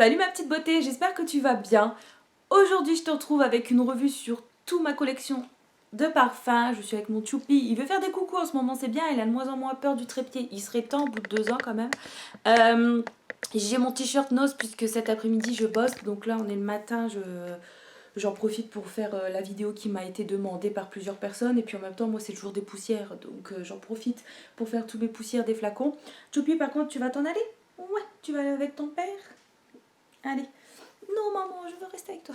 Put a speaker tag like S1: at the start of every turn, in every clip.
S1: Salut ma petite beauté, j'espère que tu vas bien. Aujourd'hui je te retrouve avec une revue sur toute ma collection de parfums. Je suis avec mon Choupi, il veut faire des coucous en ce moment, c'est bien, il a de moins en moins peur du trépied. Il serait temps au bout de 2 ans quand même. J'ai mon t-shirt Nose puisque cet après-midi je bosse, donc là on est le matin, j'en profite pour faire la vidéo qui m'a été demandée par plusieurs personnes. Et puis en même temps moi c'est toujours des poussières, donc j'en profite pour faire tous mes poussières des flacons. Choupi par contre tu vas t'en aller? Ouais, tu vas aller avec ton père? Allez. Non maman, je veux rester avec toi.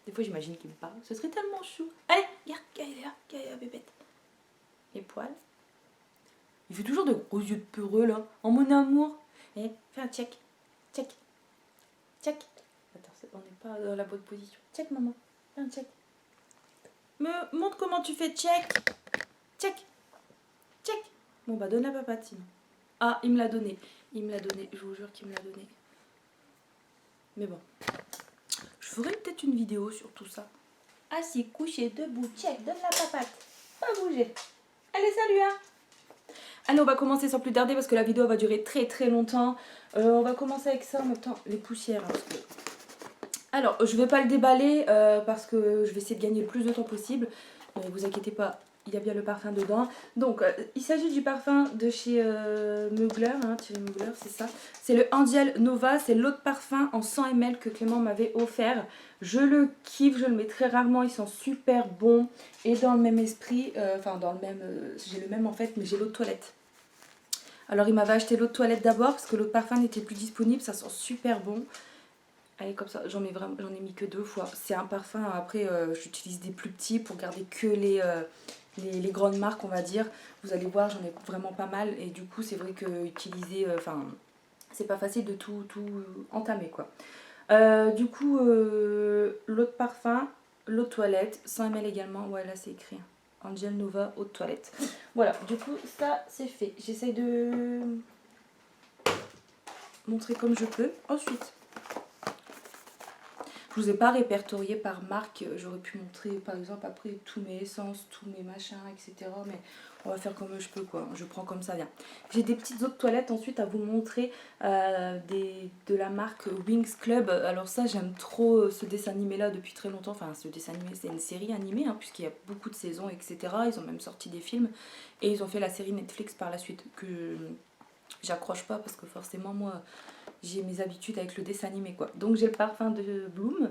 S1: Des fois j'imagine qu'il me parle, ce serait tellement chou. Allez, regarde, Gaïa, bébête. Les poils. Il fait toujours de gros yeux de peureux là. En mon amour. Eh, fais un check. Check. Check. Attends, on n'est pas dans la bonne position. Check maman. Fais un check. Me montre comment tu fais check. Check. Check. Bon bah donne la papate sinon. Ah, il me l'a donné. Il me l'a donné. Je vous jure qu'il me l'a donné. Mais bon. Je ferai peut-être une vidéo sur tout ça. Assis, couché, debout, check, donne la papate. Pas bouger. Allez, salut hein. Allez, on va commencer sans plus tarder parce que la vidéo va durer très très longtemps. On va commencer avec ça en même temps. Les poussières. Alors, je vais pas le déballer parce que je vais essayer de gagner le plus de temps possible. Vous inquiétez pas, il y a bien le parfum dedans. Donc, il s'agit du parfum de chez Mugler, hein, Thierry Mugler, c'est ça. C'est le Angel Nova, c'est l'autre parfum en 100 ml que Clément m'avait offert. Je le kiffe, je le mets très rarement, ils sont super bons. Et dans le même esprit, enfin dans le même, j'ai le même en fait, mais j'ai l'eau de toilette. Alors il m'avait acheté l'eau de toilette d'abord parce que l'autre parfum n'était plus disponible, ça sent super bon. Allez, comme ça, j'en ai mis que 2 fois. C'est un parfum, après j'utilise des plus petits pour garder que les grandes marques, on va dire. Vous allez voir, j'en ai vraiment pas mal. Et du coup, c'est vrai que utiliser, enfin, c'est pas facile de tout entamer, quoi. Du coup, l'autre parfum, l'eau de toilette, 100 ml également. Ouais, là, c'est écrit. Angel Nova, eau de toilette. Voilà, du coup, ça, c'est fait. J'essaye de montrer comme je peux. Ensuite, je vous ai pas répertorié par marque, j'aurais pu montrer par exemple après tous mes essences, tous mes machins, etc. Mais on va faire comme je peux quoi, je prends comme ça vient. J'ai des petites eaux de toilette ensuite à vous montrer de la marque Wings Club. Alors ça j'aime trop ce dessin animé là depuis très longtemps, enfin ce dessin animé c'est une série animée hein, puisqu'il y a beaucoup de saisons etc. Ils ont même sorti des films et ils ont fait la série Netflix par la suite que j'accroche pas parce que forcément moi j'ai mes habitudes avec le dessin animé quoi. Donc j'ai le parfum de Bloom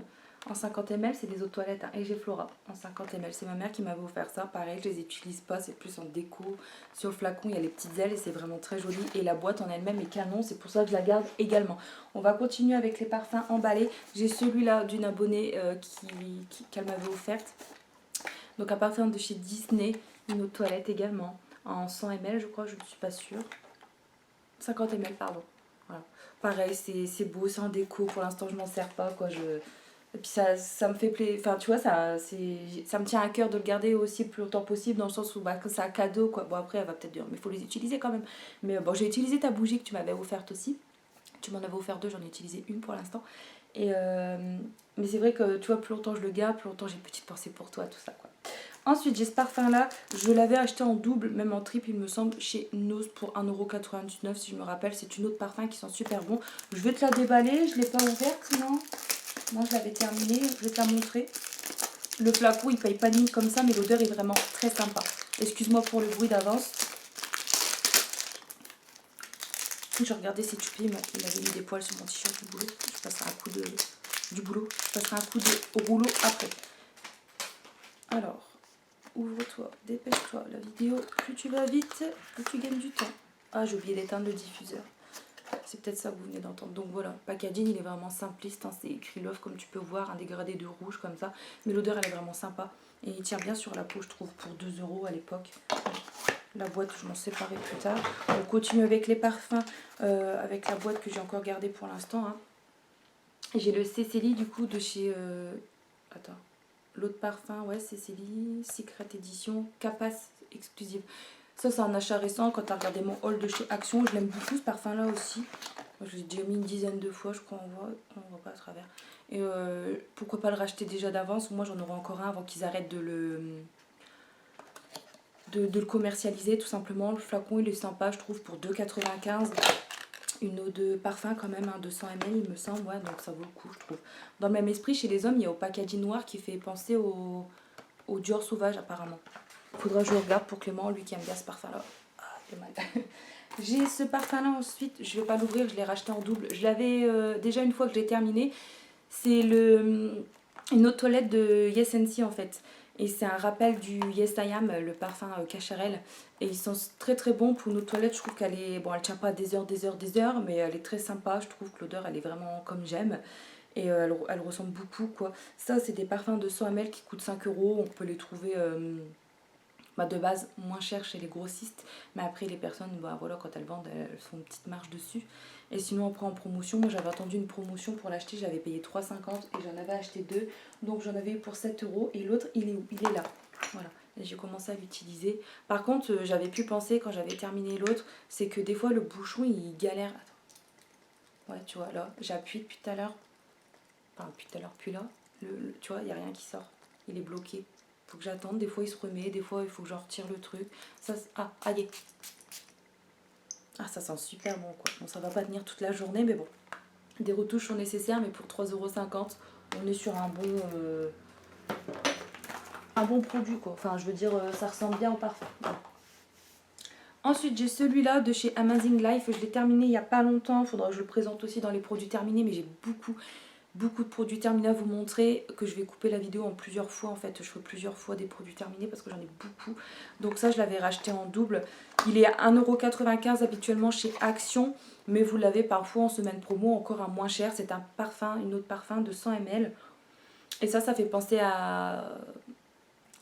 S1: en 50 ml, c'est des eaux de toilette hein, et j'ai Flora en 50 ml. C'est ma mère qui m'avait offert ça, pareil je les utilise pas, c'est plus en déco. Sur le flacon il y a les petites ailes et c'est vraiment très joli et la boîte en elle-même est canon, c'est pour ça que je la garde également. On va continuer avec les parfums emballés. J'ai celui-là d'une abonnée qu'elle m'avait offerte. Donc un parfum de chez Disney, une eau de toilette également en 100 ml je crois, je ne suis pas sûre. 50 ml pardon. Voilà. Pareil, c'est beau, c'est en déco. Pour l'instant, je m'en sers pas. Quoi. Et puis ça me fait plaisir. Enfin, tu vois, ça me tient à cœur de le garder aussi le plus longtemps possible dans le sens où bah, que c'est un cadeau. Quoi. Bon, après, elle va peut-être dire, mais il faut les utiliser quand même. Mais bon, j'ai utilisé ta bougie que tu m'avais offerte aussi. Tu m'en avais offert 2, j'en ai utilisé une pour l'instant. Et mais c'est vrai que tu vois, plus longtemps je le garde, plus longtemps j'ai une petite pensée pour toi, tout ça quoi. Ensuite, j'ai ce parfum là, je l'avais acheté en double, même en triple, il me semble, chez Nose pour 1,99€ si je me rappelle. C'est une autre parfum qui sent super bon. Je vais te la déballer, je ne l'ai pas ouverte, non. Moi, je l'avais terminée, je vais te la montrer. Le flacon, il paye pas de mine comme ça, mais l'odeur est vraiment très sympa. Excuse-moi pour le bruit d'avance. Je regardais ses tupis, il avait mis des poils sur mon t-shirt du boulot. Je passerai un coup du boulot. Je passerai un coup au rouleau après. Alors, ouvre-toi, dépêche-toi. La vidéo, plus tu vas vite, plus tu gagnes du temps. Ah, j'ai oublié d'éteindre le diffuseur. C'est peut-être ça que vous venez d'entendre. Donc voilà, packaging, il est vraiment simpliste. Hein, c'est écrit Love, comme tu peux voir, un dégradé de rouge comme ça. Mais l'odeur, elle est vraiment sympa. Et il tient bien sur la peau, je trouve, pour 2€ à l'époque. La boîte, je m'en séparerai plus tard. On continue avec les parfums, avec la boîte que j'ai encore gardée pour l'instant. Hein. J'ai le Cécélie, du coup, de chez... Attends. L'autre parfum, ouais, Cécélie, Secret Edition, Capas exclusive. Ça, c'est un achat récent. Quand tu as regardé mon haul de chez Action, je l'aime beaucoup ce parfum-là aussi. Je l'ai déjà mis une dizaine de fois, je crois, on voit pas à travers. Et pourquoi pas le racheter déjà d'avance. Moi, j'en aurai encore un avant qu'ils arrêtent de le commercialiser, tout simplement. Le flacon, il est sympa, je trouve, pour 2,95€. une eau de parfum quand même, 200 ml il me semble, ouais, donc ça vaut le coup je trouve. Dans le même esprit, chez les hommes, il y a au packaging noir qui fait penser au Dior Sauvage apparemment. Faudra que je regarde pour Clément, lui qui aime bien ce parfum là. Ah, j'ai mal. J'ai ce parfum là ensuite, je vais pas l'ouvrir, je l'ai racheté en double. Je l'avais déjà une fois que je l'ai terminé. C'est une eau de toilette de Yes See en fait. Et c'est un rappel du Yes I Am, le parfum Cacharel. Et ils sont très très bons pour une eau de toilette. Je trouve qu'elle est... Bon, elle tient pas des heures, mais elle est très sympa. Je trouve que l'odeur, elle est vraiment comme j'aime. Et elle ressemble beaucoup, quoi. Ça, c'est des parfums de 100 ml qui coûtent 5 euros. On peut les trouver de base moins cher chez les grossistes. Mais après, les personnes, voilà, quand elles vendent, elles font une petite marge dessus. Et sinon, après en promotion, moi j'avais attendu une promotion pour l'acheter. J'avais payé 3,50 et j'en avais acheté deux. Donc j'en avais eu pour 7 euros. Et l'autre, il est où? Il est là. Voilà. Et j'ai commencé à l'utiliser. Par contre, j'avais pu penser quand j'avais terminé l'autre, c'est que des fois le bouchon il galère. Attends. Ouais, tu vois, là, j'appuie depuis tout à l'heure. Enfin, depuis tout à l'heure, puis là. Tu vois, il n'y a rien qui sort. Il est bloqué. Faut que j'attende. Des fois, il se remet. Des fois, il faut que je retire le truc. Ça, ah, allez. Ah, ça sent super bon, quoi. Bon, ça va pas tenir toute la journée, mais bon. Des retouches sont nécessaires, mais pour 3,50 €, on est sur un bon produit, quoi. Enfin, je veux dire, ça ressemble bien au parfum. Voilà. Ensuite, j'ai celui-là de chez Amazing Life. Je l'ai terminé il n'y a pas longtemps. Il faudra que je le présente aussi dans les produits terminés, mais j'ai beaucoup de produits terminés à vous montrer, que je vais couper la vidéo en plusieurs fois. En fait, je fais plusieurs fois des produits terminés parce que j'en ai beaucoup. Donc ça, je l'avais racheté en double. Il est à 1,95 € habituellement chez Action, mais vous l'avez parfois en semaine promo encore à moins cher. C'est un parfum, une eau de parfum de 100 ml. Et ça fait penser à...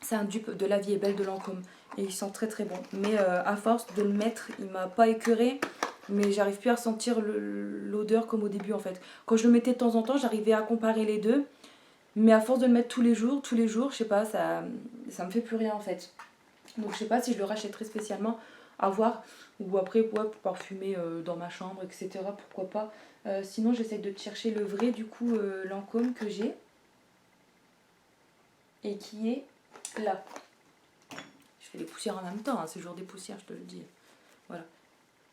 S1: C'est un dupe de La Vie est belle de Lancôme. Et il sent très très bon. Mais à force de le mettre, il m'a pas écœuré. Mais j'arrive plus à ressentir l'odeur comme au début en fait. Quand je le mettais de temps en temps, j'arrivais à comparer les deux. Mais à force de le mettre tous les jours, je sais pas, ça me fait plus rien en fait. Donc je sais pas si je le rachèterai spécialement, à voir. Ou après, ouais, pour parfumer dans ma chambre, etc. Pourquoi pas. Sinon, j'essaie de chercher le vrai du coup Lancôme que j'ai. Et qui est là. Je fais les poussières en même temps, hein, c'est jour des poussières, je te le dis. Voilà.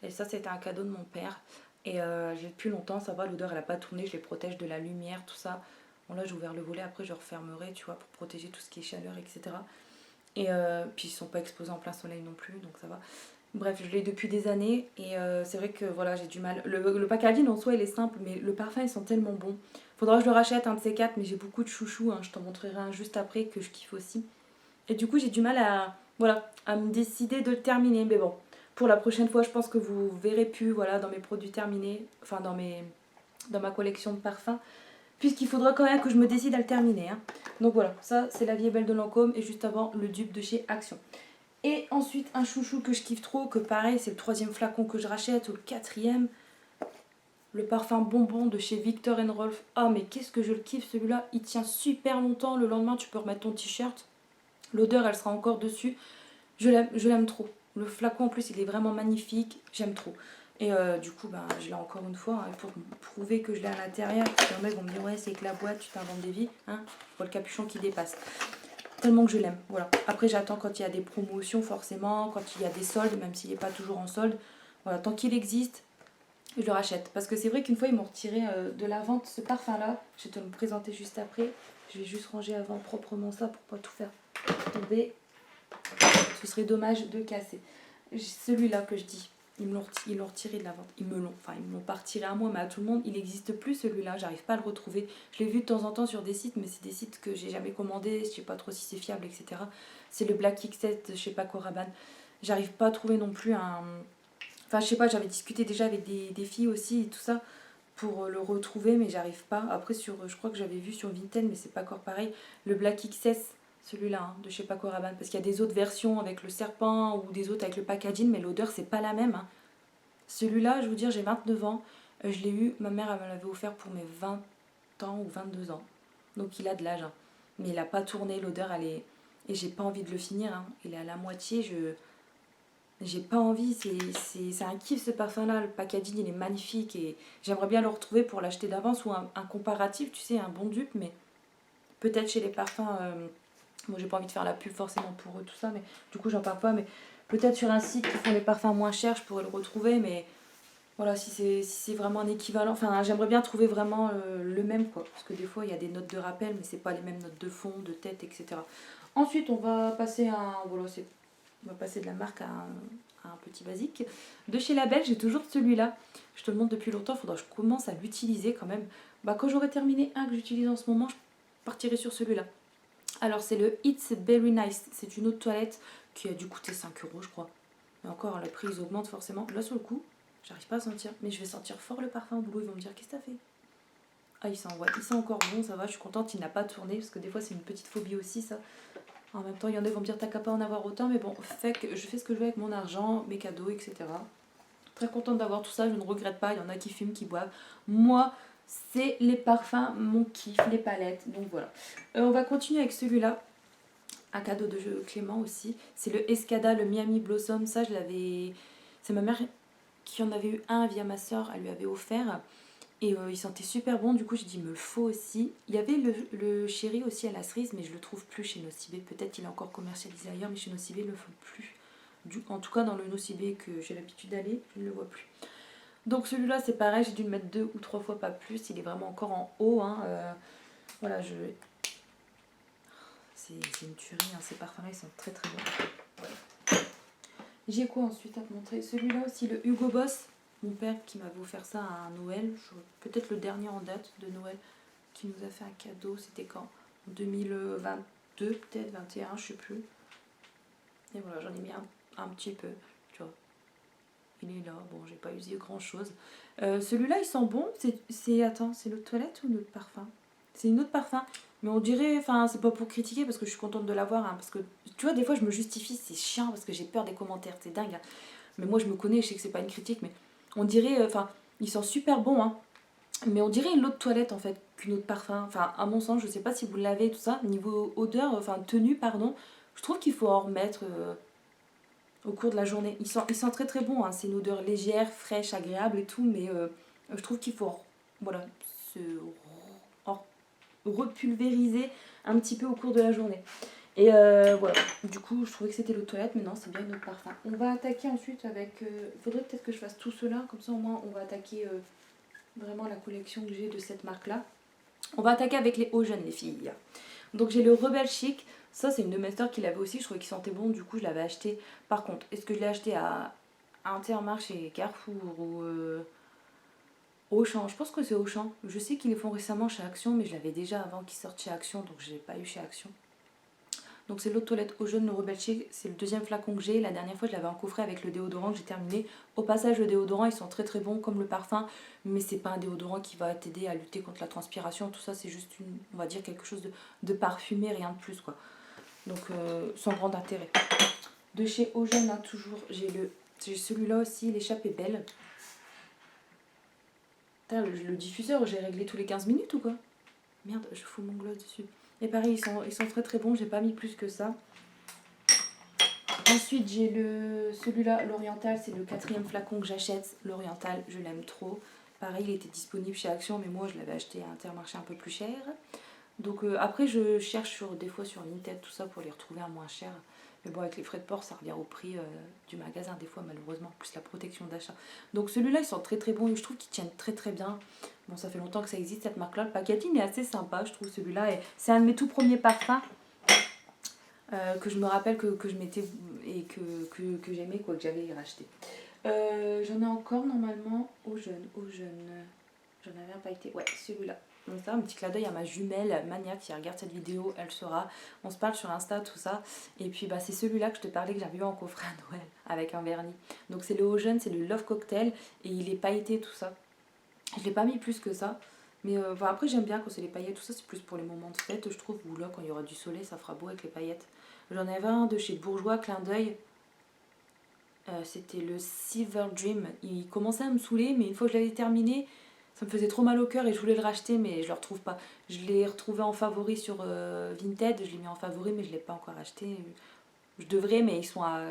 S1: Et ça, c'était un cadeau de mon père. Et j'ai depuis longtemps, ça va, l'odeur elle a pas tourné, je les protège de la lumière, tout ça. Bon là j'ai ouvert le volet, après je refermerai, tu vois, pour protéger tout ce qui est chaleur, etc. Et puis ils sont pas exposés en plein soleil non plus, donc ça va. Bref, je l'ai depuis des années et c'est vrai que voilà, j'ai du mal. Le packaging en soi il est simple, mais le parfum ils sont tellement bons. Faudra que je le rachète un de ces quatre, mais j'ai beaucoup de chouchous, hein, je t'en montrerai un juste après que je kiffe aussi. Et du coup j'ai du mal à me décider de le terminer, mais bon. Pour la prochaine fois, je pense que vous verrez plus voilà, dans mes produits terminés, enfin dans ma collection de parfums, puisqu'il faudra quand même que je me décide à le terminer. Hein. Donc voilà, ça c'est La Vie est belle de Lancôme et juste avant le dupe de chez Action. Et ensuite un chouchou que je kiffe trop, que pareil c'est le 3e flacon que je rachète, ou le 4e, le parfum bonbon de chez Viktor & Rolf. Ah mais qu'est-ce que je le kiffe celui-là, il tient super longtemps, le lendemain tu peux remettre ton t-shirt, l'odeur elle sera encore dessus, je l'aime trop. Le flacon en plus il est vraiment magnifique, j'aime trop. Et du coup je l'ai encore une fois hein, pour prouver que je l'ai à l'intérieur. Parce que les mecs vont me dire ouais c'est que la boîte, tu t'inventes des vies. Hein, je vois le capuchon qui dépasse. Tellement que je l'aime. Voilà. Après j'attends quand il y a des promotions forcément, quand il y a des soldes, même s'il n'est pas toujours en solde. Voilà, tant qu'il existe, je le rachète. Parce que c'est vrai qu'une fois ils m'ont retiré de la vente ce parfum là. Je vais te le présenter juste après. Je vais juste ranger avant proprement ça pour pas tout faire tomber. Ce serait dommage de casser. Celui-là que je dis, ils l'ont retiré de la vente. Ils me l'ont pas retiré à moi, mais à tout le monde. Il n'existe plus celui-là, j'arrive pas à le retrouver. Je l'ai vu de temps en temps sur des sites, mais c'est des sites que j'ai jamais commandés, je sais pas trop si c'est fiable, etc. C'est le Black X7 de chez Paco Rabanne. J'arrive pas à trouver non plus un... Enfin, je sais pas, j'avais discuté déjà avec des filles aussi et tout ça pour le retrouver, mais j'arrive pas. Après, je crois que j'avais vu sur Vinted, mais c'est pas encore pareil. Le Black XS, celui-là, hein, de chez Paco Rabanne. Parce qu'il y a des autres versions avec le serpent ou des autres avec le packaging, mais l'odeur, c'est pas la même. Hein. Celui-là, je veux dire, j'ai 29 ans. Je l'ai eu, ma mère, elle me l'avait offert pour mes 20 ans ou 22 ans. Donc il a de l'âge. Hein. Mais il a pas tourné, l'odeur, elle est... Et j'ai pas envie de le finir. Hein. Il est à la moitié, j'ai pas envie, c'est un kiff ce parfum-là. Le packaging, il est magnifique et j'aimerais bien le retrouver pour l'acheter d'avance ou un comparatif, tu sais, un bon dupe, mais peut-être chez les parfums... Moi, j'ai pas envie de faire la pub forcément pour eux, tout ça, mais du coup, j'en parle pas. Mais peut-être sur un site qui font les parfums moins chers, je pourrais le retrouver, mais Voilà, si c'est vraiment un équivalent. Enfin, j'aimerais bien trouver vraiment le même, quoi. Parce que des fois, il y a des notes de rappel, mais c'est pas les mêmes notes de fond, de tête, etc. Ensuite, on va passer à un. Voilà, on va passer de la marque à un petit basique. De chez Label, j'ai toujours celui-là. Je te le montre depuis longtemps, il faudra que je commence à l'utiliser quand même. Bah, quand j'aurai terminé un que j'utilise en ce moment, je partirai sur celui-là. Alors, c'est le It's Very Nice. C'est une eau de toilette qui a dû coûter 5 € je crois. Et encore, le prix, ils augmentent forcément. Là, sur le coup, j'arrive pas à sentir. Mais je vais sentir fort le parfum au boulot. Ils vont me dire, qu'est-ce que t'as fait? Ah, il sent encore bon, ça va. Je suis contente, il n'a pas tourné. Parce que des fois, c'est une petite phobie aussi, ça. En même temps, il y en a qui vont me dire, t'as qu'à pas en avoir autant. Mais bon, je fais ce que je veux avec mon argent, mes cadeaux, etc. Très contente d'avoir tout ça, je ne regrette pas. Il y en a qui fument, qui boivent. Moi, c'est les parfums, mon kiff, les palettes. Donc voilà. On va continuer avec celui-là. Un cadeau de jeu Clément aussi. C'est le Escada, le Miami Blossom. Ça, je l'avais. C'est ma mère qui en avait eu un via ma soeur. Elle lui avait offert. Et il sentait super bon. Du coup, j'ai dit, me le faut aussi. Il y avait le chéri aussi à la cerise, mais je le trouve plus chez Nocibé. Peut-être qu'il est encore commercialisé ailleurs, mais chez Nocibé, ils le font plus. En tout cas, dans le Nocibé que j'ai l'habitude d'aller, je ne le vois plus. Donc celui-là, c'est pareil. J'ai dû le mettre 2 ou 3 fois, pas plus. Il est vraiment encore en haut. Hein. Voilà, c'est une tuerie, hein. Ces parfums-là, ils sont très très bons. J'ai quoi ensuite à te montrer? Celui-là aussi, le Hugo Boss. Mon père qui m'avait offert ça à Noël. Peut-être le dernier en date de Noël. Qui nous a fait un cadeau. C'était quand? En 2022, peut-être 21, je sais plus. Et voilà, j'en ai mis un petit peu. Tu vois. Il est là. Bon, j'ai pas usé grand-chose. Celui-là, il sent bon. Attends, c'est l'eau de toilette ou notre parfum? C'est une autre parfum. Mais on dirait, enfin, c'est pas pour critiquer parce que je suis contente de l'avoir. Hein, parce que, tu vois, des fois, je me justifie, c'est chiant parce que j'ai peur des commentaires, c'est dingue. Hein. Mais moi, je me connais, je sais que c'est pas une critique, mais on dirait, enfin, il sent super bon, hein. Mais on dirait une eau de toilette en fait, qu'une eau de parfum. Enfin, à mon sens, je sais pas si vous l'avez, tout ça. Niveau odeur, enfin, tenue, pardon, je trouve qu'il faut en remettre au cours de la journée. Il sent très très bon, hein. C'est une odeur légère, fraîche, agréable et tout, mais je trouve qu'il faut, voilà, se repulvériser un petit peu au cours de la journée. Et voilà, du coup je trouvais que c'était l'eau de toilette, mais non, c'est bien une eau de parfum. On va attaquer ensuite avec... Il faudrait peut-être que je fasse tout cela, comme ça au moins on va attaquer vraiment la collection que j'ai de cette marque-là. On va attaquer avec les hauts jeunes, les filles. Donc j'ai le Rebel Chic, ça c'est une de mes sœurs qui l'avait aussi, je trouvais qu'il sentait bon, du coup je l'avais acheté. Par contre, est-ce que je l'ai acheté à Intermarché, Carrefour ou... Auchan, je pense que c'est Auchan. Je sais qu'ils les font récemment chez Action, mais je l'avais déjà avant qu'ils sortent chez Action, donc je ne l'ai pas eu chez Action. Donc c'est l'eau de toilette Eau Jaune, le Rebel Chic, c'est le deuxième flacon que j'ai. La dernière fois je l'avais en coffret avec le déodorant que j'ai terminé. Au passage, le déodorant, ils sont très très bons comme le parfum, mais c'est pas un déodorant qui va t'aider à lutter contre la transpiration. Tout ça, c'est juste on va dire quelque chose de parfumé, rien de plus quoi. Donc sans grand intérêt. De chez Eau Jaune, hein, toujours, j'ai celui-là aussi, l'échappe est belle. Putain, le diffuseur, j'ai réglé tous les 15 minutes ou quoi? Merde, je fous mon gloss dessus. Et pareil, ils sont très très bons, j'ai pas mis plus que ça. Ensuite, j'ai celui-là, l'Oriental, c'est le 4e flacon que j'achète. L'Oriental, je l'aime trop. Pareil, il était disponible chez Action, mais moi je l'avais acheté à Intermarché un peu plus cher. Donc après, je cherche des fois sur Vinted, tout ça, pour les retrouver à moins cher. Mais bon, avec les frais de port, ça revient au prix du magasin, des fois, malheureusement, plus la protection d'achat. Donc celui-là, ils sont très très bons et je trouve qu'ils tiennent très très bien. Bon, ça fait longtemps que ça existe, cette marque-là. Le packaging est assez sympa, je trouve, celui-là. Et c'est un de mes tout premiers parfums que je me rappelle que je mettais et que j'aimais, quoi, que j'avais racheté. J'en ai encore, normalement, au jeune. J'en avais un pailleté. Ouais, celui-là. Donc ça, un petit clin d'œil à ma jumelle Mania qui regarde cette vidéo, elle saura. On se parle sur Insta, tout ça. Et puis bah, c'est celui-là que je te parlais que j'avais eu en coffret à Noël avec un vernis. Donc c'est le Eau Jeune, c'est le Love Cocktail et il est pailleté, tout ça. Je l'ai pas mis plus que ça. Mais après j'aime bien quand c'est les paillettes, tout ça, c'est plus pour les moments de fête, je trouve. Ou là, quand il y aura du soleil, ça fera beau avec les paillettes. J'en avais un de chez Bourgeois, clin d'œil. C'était le Silver Dream. Il commençait à me saouler, mais une fois que je l'avais terminé, ça me faisait trop mal au cœur et je voulais le racheter, mais je le retrouve pas. Je l'ai retrouvé en favori sur Vinted, je l'ai mis en favori, mais je l'ai pas encore acheté. Je devrais, mais ils sont à...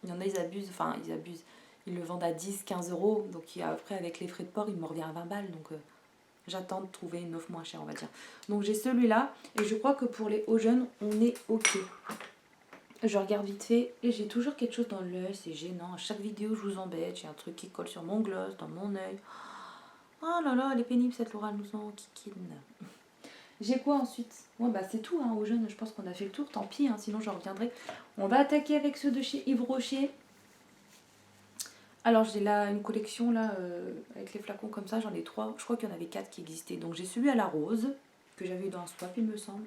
S1: Il y en a, ils abusent, enfin ils abusent. Ils le vendent à 10, 15 €, donc après avec les frais de port, il me revient à 20 balles, donc j'attends de trouver une offre moins chère, on va dire. Donc j'ai celui-là, et je crois que pour les hauts jeunes, on est ok. Je regarde vite fait et j'ai toujours quelque chose dans l'œil, c'est gênant. À chaque vidéo, je vous embête, j'ai un truc qui colle sur mon gloss, dans mon œil. Oh là là, elle est pénible cette Laura nous en kikine. J'ai quoi ensuite? Ouais, bah c'est tout, hein, aux jeunes, je pense qu'on a fait le tour, tant pis, hein, sinon j'en reviendrai. On va attaquer avec ceux de chez Yves Rocher. Alors j'ai là une collection là, avec les flacons comme ça, j'en ai 3. Je crois qu'il y en avait 4 qui existaient. Donc j'ai celui à la rose, que j'avais eu dans un swap il me semble.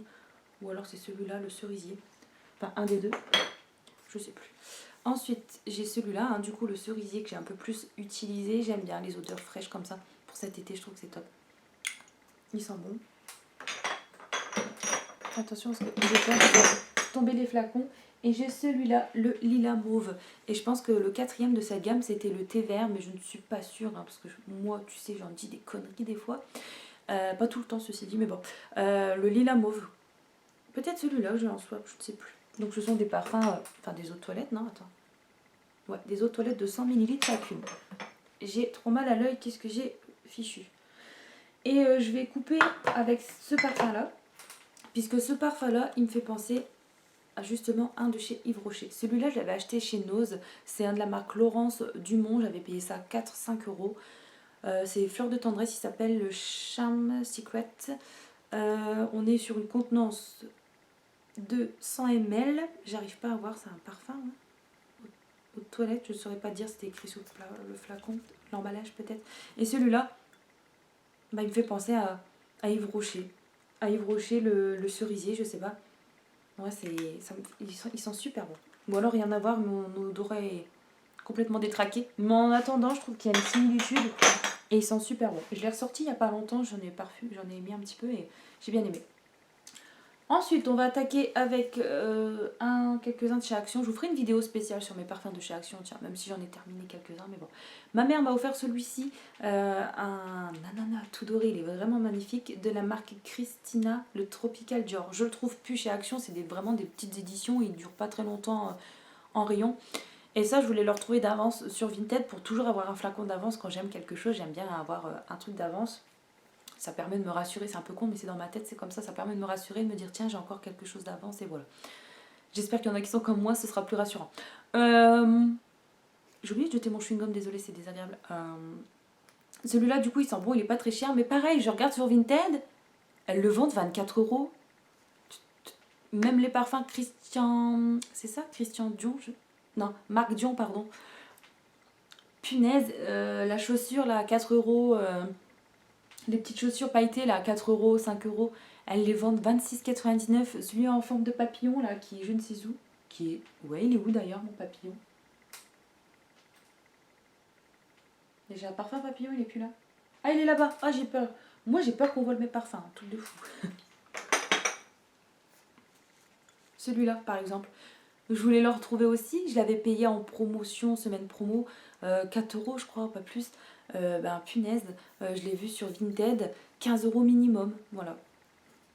S1: Ou alors c'est celui-là, le cerisier. Enfin un des deux, je sais plus. Ensuite j'ai celui-là, hein, du coup le cerisier que j'ai un peu plus utilisé. J'aime bien les odeurs fraîches comme ça. Pour cet été je trouve que c'est top. Il sent bon. Attention parce que j'ai peur de tomber les flacons. Et j'ai celui-là, le lilas mauve. Et je pense que le 4e de cette gamme, c'était le thé vert, mais je ne suis pas sûre, hein, parce que moi, tu sais, j'en dis des conneries des fois. Pas tout le temps, ceci dit, mais bon. Le lilas mauve. Peut-être celui-là, je l'en swap, je ne sais plus. Donc ce sont des parfums, enfin des eaux de toilette, non, attends. Ouais, des eaux de toilette de 100 ml chacune. J'ai trop mal à l'œil, qu'est-ce que j'ai fichu. Et je vais couper avec ce parfum-là, puisque ce parfum-là, il me fait penser justement un de chez Yves Rocher. Celui-là, je l'avais acheté chez Nose. C'est un de la marque Laurence Dumont. J'avais payé ça 4-5 euros. C'est Fleur de tendresse. Il s'appelle le Charm Secret. On est sur une contenance de 100 ml. J'arrive pas à voir, c'est un parfum. Hein. Aux toilettes, je ne saurais pas dire. C'était écrit sur le flacon, l'emballage peut-être. Et celui-là, bah, il me fait penser à Yves Rocher. À Yves Rocher, le cerisier, je sais pas. Ouais, ils sont super bons. Ou alors rien à voir, mon odorat est complètement détraqué. Mais en attendant, je trouve qu'il y a une similitude et ils sont super bons. Je l'ai ressorti il n'y a pas longtemps, j'en ai mis un petit peu et j'ai bien aimé. Ensuite, on va attaquer avec quelques-uns de chez Action. Je vous ferai une vidéo spéciale sur mes parfums de chez Action, tiens, même si j'en ai terminé quelques-uns, mais bon. Ma mère m'a offert celui-ci, un ananas tout doré, il est vraiment magnifique, de la marque Christina, le Tropical Dior. Je le trouve plus chez Action, c'est vraiment des petites éditions, il ne dure pas très longtemps en rayon. Et ça, je voulais le retrouver d'avance sur Vinted pour toujours avoir un flacon d'avance quand j'aime quelque chose, j'aime bien avoir un truc d'avance. Ça permet de me rassurer, c'est un peu con mais c'est dans ma tête, c'est comme ça permet de me rassurer, de me dire tiens j'ai encore quelque chose d'avance et voilà. J'espère qu'il y en a qui sont comme moi, ce sera plus rassurant. J'ai oublié de jeter mon chewing-gum, désolé c'est désagréable. Celui-là du coup il sent bon, il est pas très cher, mais pareil je regarde sur Vinted, elles le vendent 24 euros. Même les parfums Christian... C'est ça Christian Dior Non, Marc Dion pardon. Punaise, la chaussure là 4 euros... Les petites chaussures pailletées là, 4 euros, 5 euros, elles les vendent 26,99. Celui en forme de papillon là, qui est je ne sais où, qui est... Ouais, il est où d'ailleurs mon papillon? J'ai un parfum papillon, il est plus là. Ah, il est là-bas. Ah, j'ai peur. Moi, j'ai peur qu'on vole mes parfums, un truc de fou. Celui-là, par exemple. Je voulais le retrouver aussi. Je l'avais payé en promotion, semaine promo, 4 euros, je crois, pas plus. Punaise, je l'ai vu sur Vinted, 15 euros minimum. Voilà.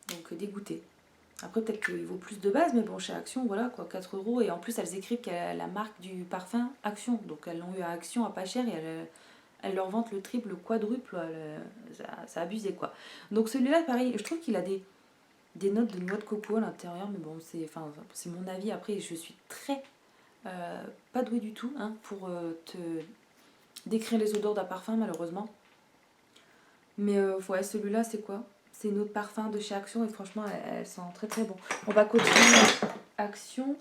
S1: Donc, dégoûté. Après, peut-être qu'il vaut plus de base, mais bon, chez Action, voilà, quoi, 4 euros. Et en plus, elles écrivent qu'elle a la marque du parfum Action. Donc, elles l'ont eu à Action, à pas cher, et elles leur vendent le triple, le quadruple. Ça a abusé, quoi. Donc, celui-là, pareil, je trouve qu'il a des notes de noix de coco à l'intérieur, mais bon, c'est mon avis. Après, je suis très pas douée du tout hein, pour te décrire les odeurs d'un parfum, malheureusement. Mais ouais, celui-là, c'est quoi? C'est une autre parfum de chez Action et franchement, elles sont très très bon. On va continuer Action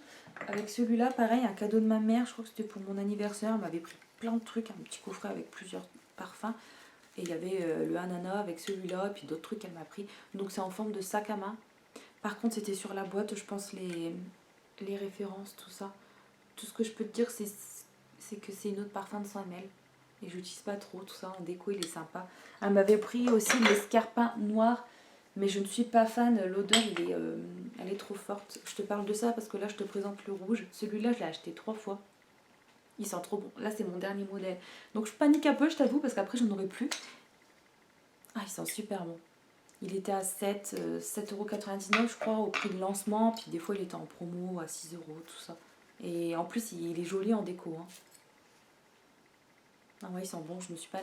S1: avec celui-là, pareil, un cadeau de ma mère. Je crois que c'était pour mon anniversaire. Elle m'avait pris plein de trucs, un petit coffret avec plusieurs parfums. Et il y avait le ananas avec celui-là et puis d'autres trucs qu'elle m'a pris. Donc c'est en forme de sac à main. Par contre, c'était sur la boîte, je pense, les références, tout ça. Tout ce que je peux te dire, c'est que c'est une autre parfum de 100 ml. Et je n'utilise pas trop tout ça. En déco, il est sympa. Elle m'avait pris aussi l'escarpin noir. Mais je ne suis pas fan. L'odeur, elle est trop forte. Je te parle de ça parce que là, je te présente le rouge. Celui-là, je l'ai acheté 3 fois. Il sent trop bon. Là, c'est mon dernier modèle. Donc, je panique un peu, je t'avoue, parce qu'après, j'en aurai plus. Ah, il sent super bon. Il était à 7,99 € je crois, au prix de lancement. Puis des fois, il était en promo à 6 euros, tout ça. Et en plus, il est joli en déco. Hein. Ah ouais, il sent bon. Je me suis pas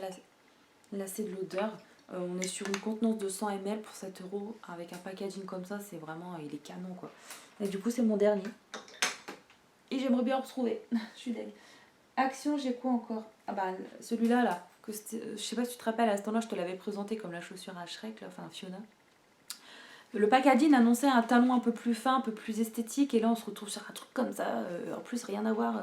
S1: lassée de l'odeur. On est sur une contenance de 100 ml pour 7 € avec un packaging comme ça. C'est vraiment, il est canon quoi. Et du coup, c'est mon dernier. Et j'aimerais bien en retrouver. Je suis deg. Action, j'ai quoi encore? Ah bah celui-là là. Je sais pas si tu te rappelles, à ce temps-là, je te l'avais présenté comme la chaussure à Shrek, là, enfin Fiona. Le packaging annonçait un talon un peu plus fin, un peu plus esthétique, et là on se retrouve sur un truc comme ça. En plus, rien à voir.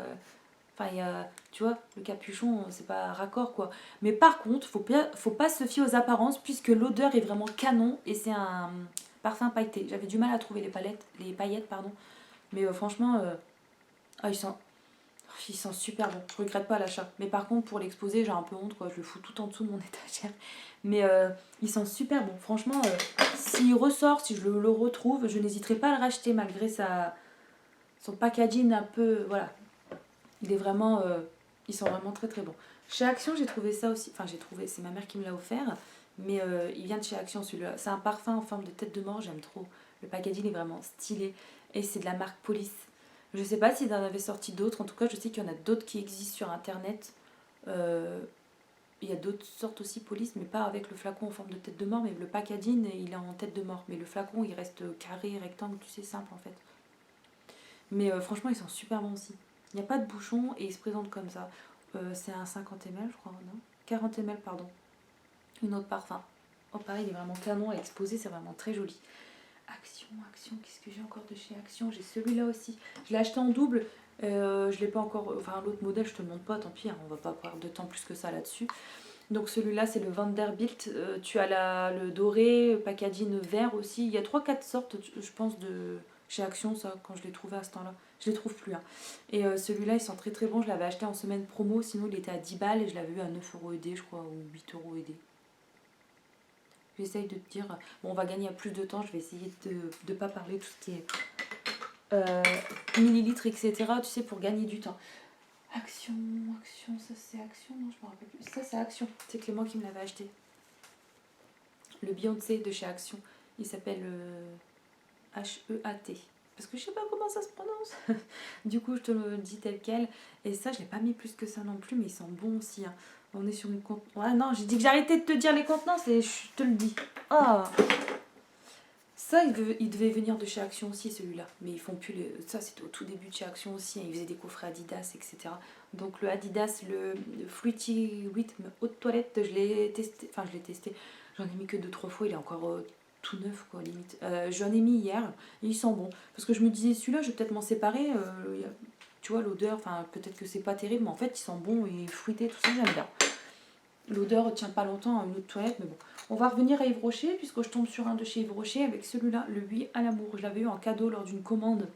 S1: Enfin, il y a, tu vois, le capuchon, c'est pas raccord quoi. Mais par contre, faut pas se fier aux apparences, puisque l'odeur est vraiment canon, et c'est un parfum pailleté. J'avais du mal à trouver les paillettes, pardon. Mais franchement, ah, il sent super bon. Je regrette pas l'achat. Mais par contre, pour l'exposer, j'ai un peu honte, quoi. Je le fous tout en dessous de mon étagère. Mais il sent super bon. Franchement, s'il ressort, si je le retrouve, je n'hésiterai pas à le racheter malgré son packaging un peu. Voilà. Il est vraiment. Il sent vraiment très très bon. Chez Action, j'ai trouvé ça aussi. Enfin, j'ai trouvé. C'est ma mère qui me l'a offert. Mais il vient de chez Action celui-là. C'est un parfum en forme de tête de mort. J'aime trop. Le packaging est vraiment stylé. Et c'est de la marque Police. Je sais pas s'ils en avaient sorti d'autres. En tout cas, je sais qu'il y en a d'autres qui existent sur internet. Il y a d'autres sortes aussi Police, mais pas avec le flacon en forme de tête de mort. Mais le packaging, il est en tête de mort. Mais le flacon, il reste carré, rectangle, tu sais, simple en fait. Mais franchement, ils sont super bons aussi. Il n'y a pas de bouchon et ils se présentent comme ça. C'est un 50 ml, je crois, non 40 ml, pardon. Une autre parfum. Oh, pareil, il est vraiment canon à exposer, c'est vraiment très joli. Action, qu'est-ce que j'ai encore de chez Action? J'ai celui-là aussi. Je l'ai acheté en double. Je l'ai pas encore. Enfin, l'autre modèle, je te le montre pas, tant pis, hein, on va pas perdre de temps plus que ça là-dessus. Donc, celui-là, c'est le Vanderbilt. Tu as le doré, le packaging vert aussi. Il y a 3-4 sortes, je pense, de chez Action, ça, quand je l'ai trouvé à ce temps-là. Je les trouve plus. Hein. Et celui-là, il sent très très bon. Je l'avais acheté en semaine promo, sinon il était à 10 balles et je l'avais eu à 9 € aidé, je crois, ou 8 € aidé. J'essaye de te dire, bon, on va gagner plus de temps, je vais essayer de ne pas parler tout ce qui est millilitres, etc., tu sais, pour gagner du temps. Action, ça c'est Action, non, je me rappelle plus. Ça c'est Action, c'est Clément qui me l'avait acheté. Le Beyoncé de chez Action, il s'appelle H-E-A-T. Parce que je sais pas comment ça se prononce. Du coup, je te le dis tel quel. Et ça, je l'ai pas mis plus que ça non plus, mais il sent bon aussi. Hein. On est sur une contenance. Ouais, non, j'ai dit que j'arrêtais de te dire les contenances et je te le dis. Oh, ça, il devait venir de chez Action aussi, celui-là. Mais ils font plus les. Ça, c'était au tout début de chez Action aussi. Hein. Ils faisaient des coffrets Adidas, etc. Donc, le Adidas, le Fruity Rhythm haute toilette, je l'ai testé. Enfin, je l'ai testé. J'en ai mis que 2-3 fois. Il est encore tout neuf, quoi, limite. J'en ai mis hier et il sent bon. Parce que je me disais, celui-là, je vais peut-être m'en séparer. Tu vois, l'odeur, enfin, peut-être que c'est pas terrible, mais en fait, il sent bon et fruité, tout ça, j'aime bien. L'odeur tient pas longtemps à une autre toilette, mais bon. On va revenir à Yves Rocher, puisque je tombe sur un de chez Yves Rocher avec celui-là, le Lui à l'amour. Je l'avais eu en cadeau lors d'une commande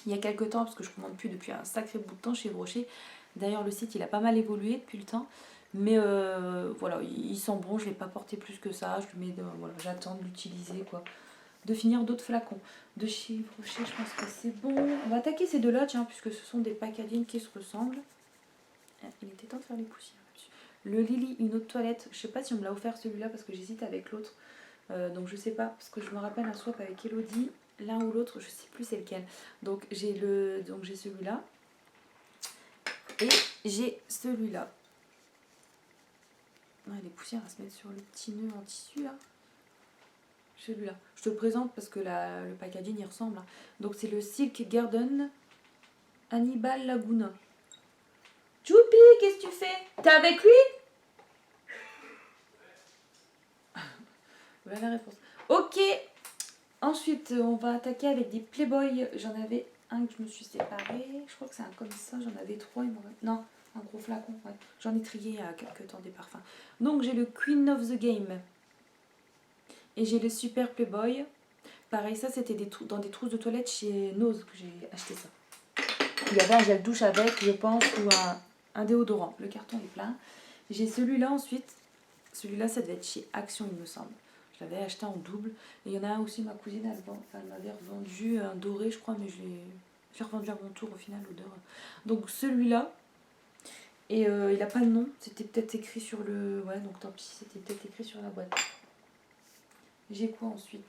S1: il y a quelques temps, parce que je commande plus depuis un sacré bout de temps chez Yves Rocher. D'ailleurs, le site, il a pas mal évolué depuis le temps. Mais voilà, il sent bon, je ne l'ai pas porté plus que ça. Je le mets, voilà, j'attends de l'utiliser, quoi. De finir d'autres flacons. De chez Yves Rocher, je pense que c'est bon. On va attaquer ces deux-là, tiens, puisque ce sont des packaging qui se ressemblent. Il était temps de faire les poussières. Le Lily, une autre toilette. Je sais pas si on me l'a offert celui-là parce que j'hésite avec l'autre. Donc je sais pas. Parce que je me rappelle un swap avec Elodie. L'un ou l'autre, je sais plus c'est lequel. Donc j'ai celui-là. Et j'ai celui-là. Ouais, les poussières à se mettre sur le petit nœud en tissu là. Celui-là. Je te le présente parce que le packaging y ressemble. Hein. Donc c'est le Silk Garden Hannibal Laguna. Choupi, qu'est-ce que tu fais? T'es avec lui? Voilà la réponse. Ok. Ensuite, on va attaquer avec des Playboy. J'en avais un que je me suis séparé. Je crois que c'est un comme ça. J'en avais 3. Non, un gros flacon. Ouais. J'en ai trié il y a quelques temps des parfums. Donc j'ai le Queen of the Game. Et j'ai le Super Playboy. Pareil, ça c'était dans des trousses de toilette chez Nose que j'ai acheté ça. Il y avait un gel douche avec, je pense, ou un déodorant. Le carton est plein. J'ai celui-là ensuite. Celui-là, ça devait être chez Action, il me semble. Je l'avais acheté en double. Et il y en a un aussi, ma cousine, elle m'avait revendu un doré, je crois, mais j'ai revendu à mon tour au final, l'odeur. Donc celui-là. Et il n'a pas de nom. C'était peut-être écrit sur le. Ouais, donc tant pis, c'était peut-être écrit sur la boîte. J'ai quoi ensuite?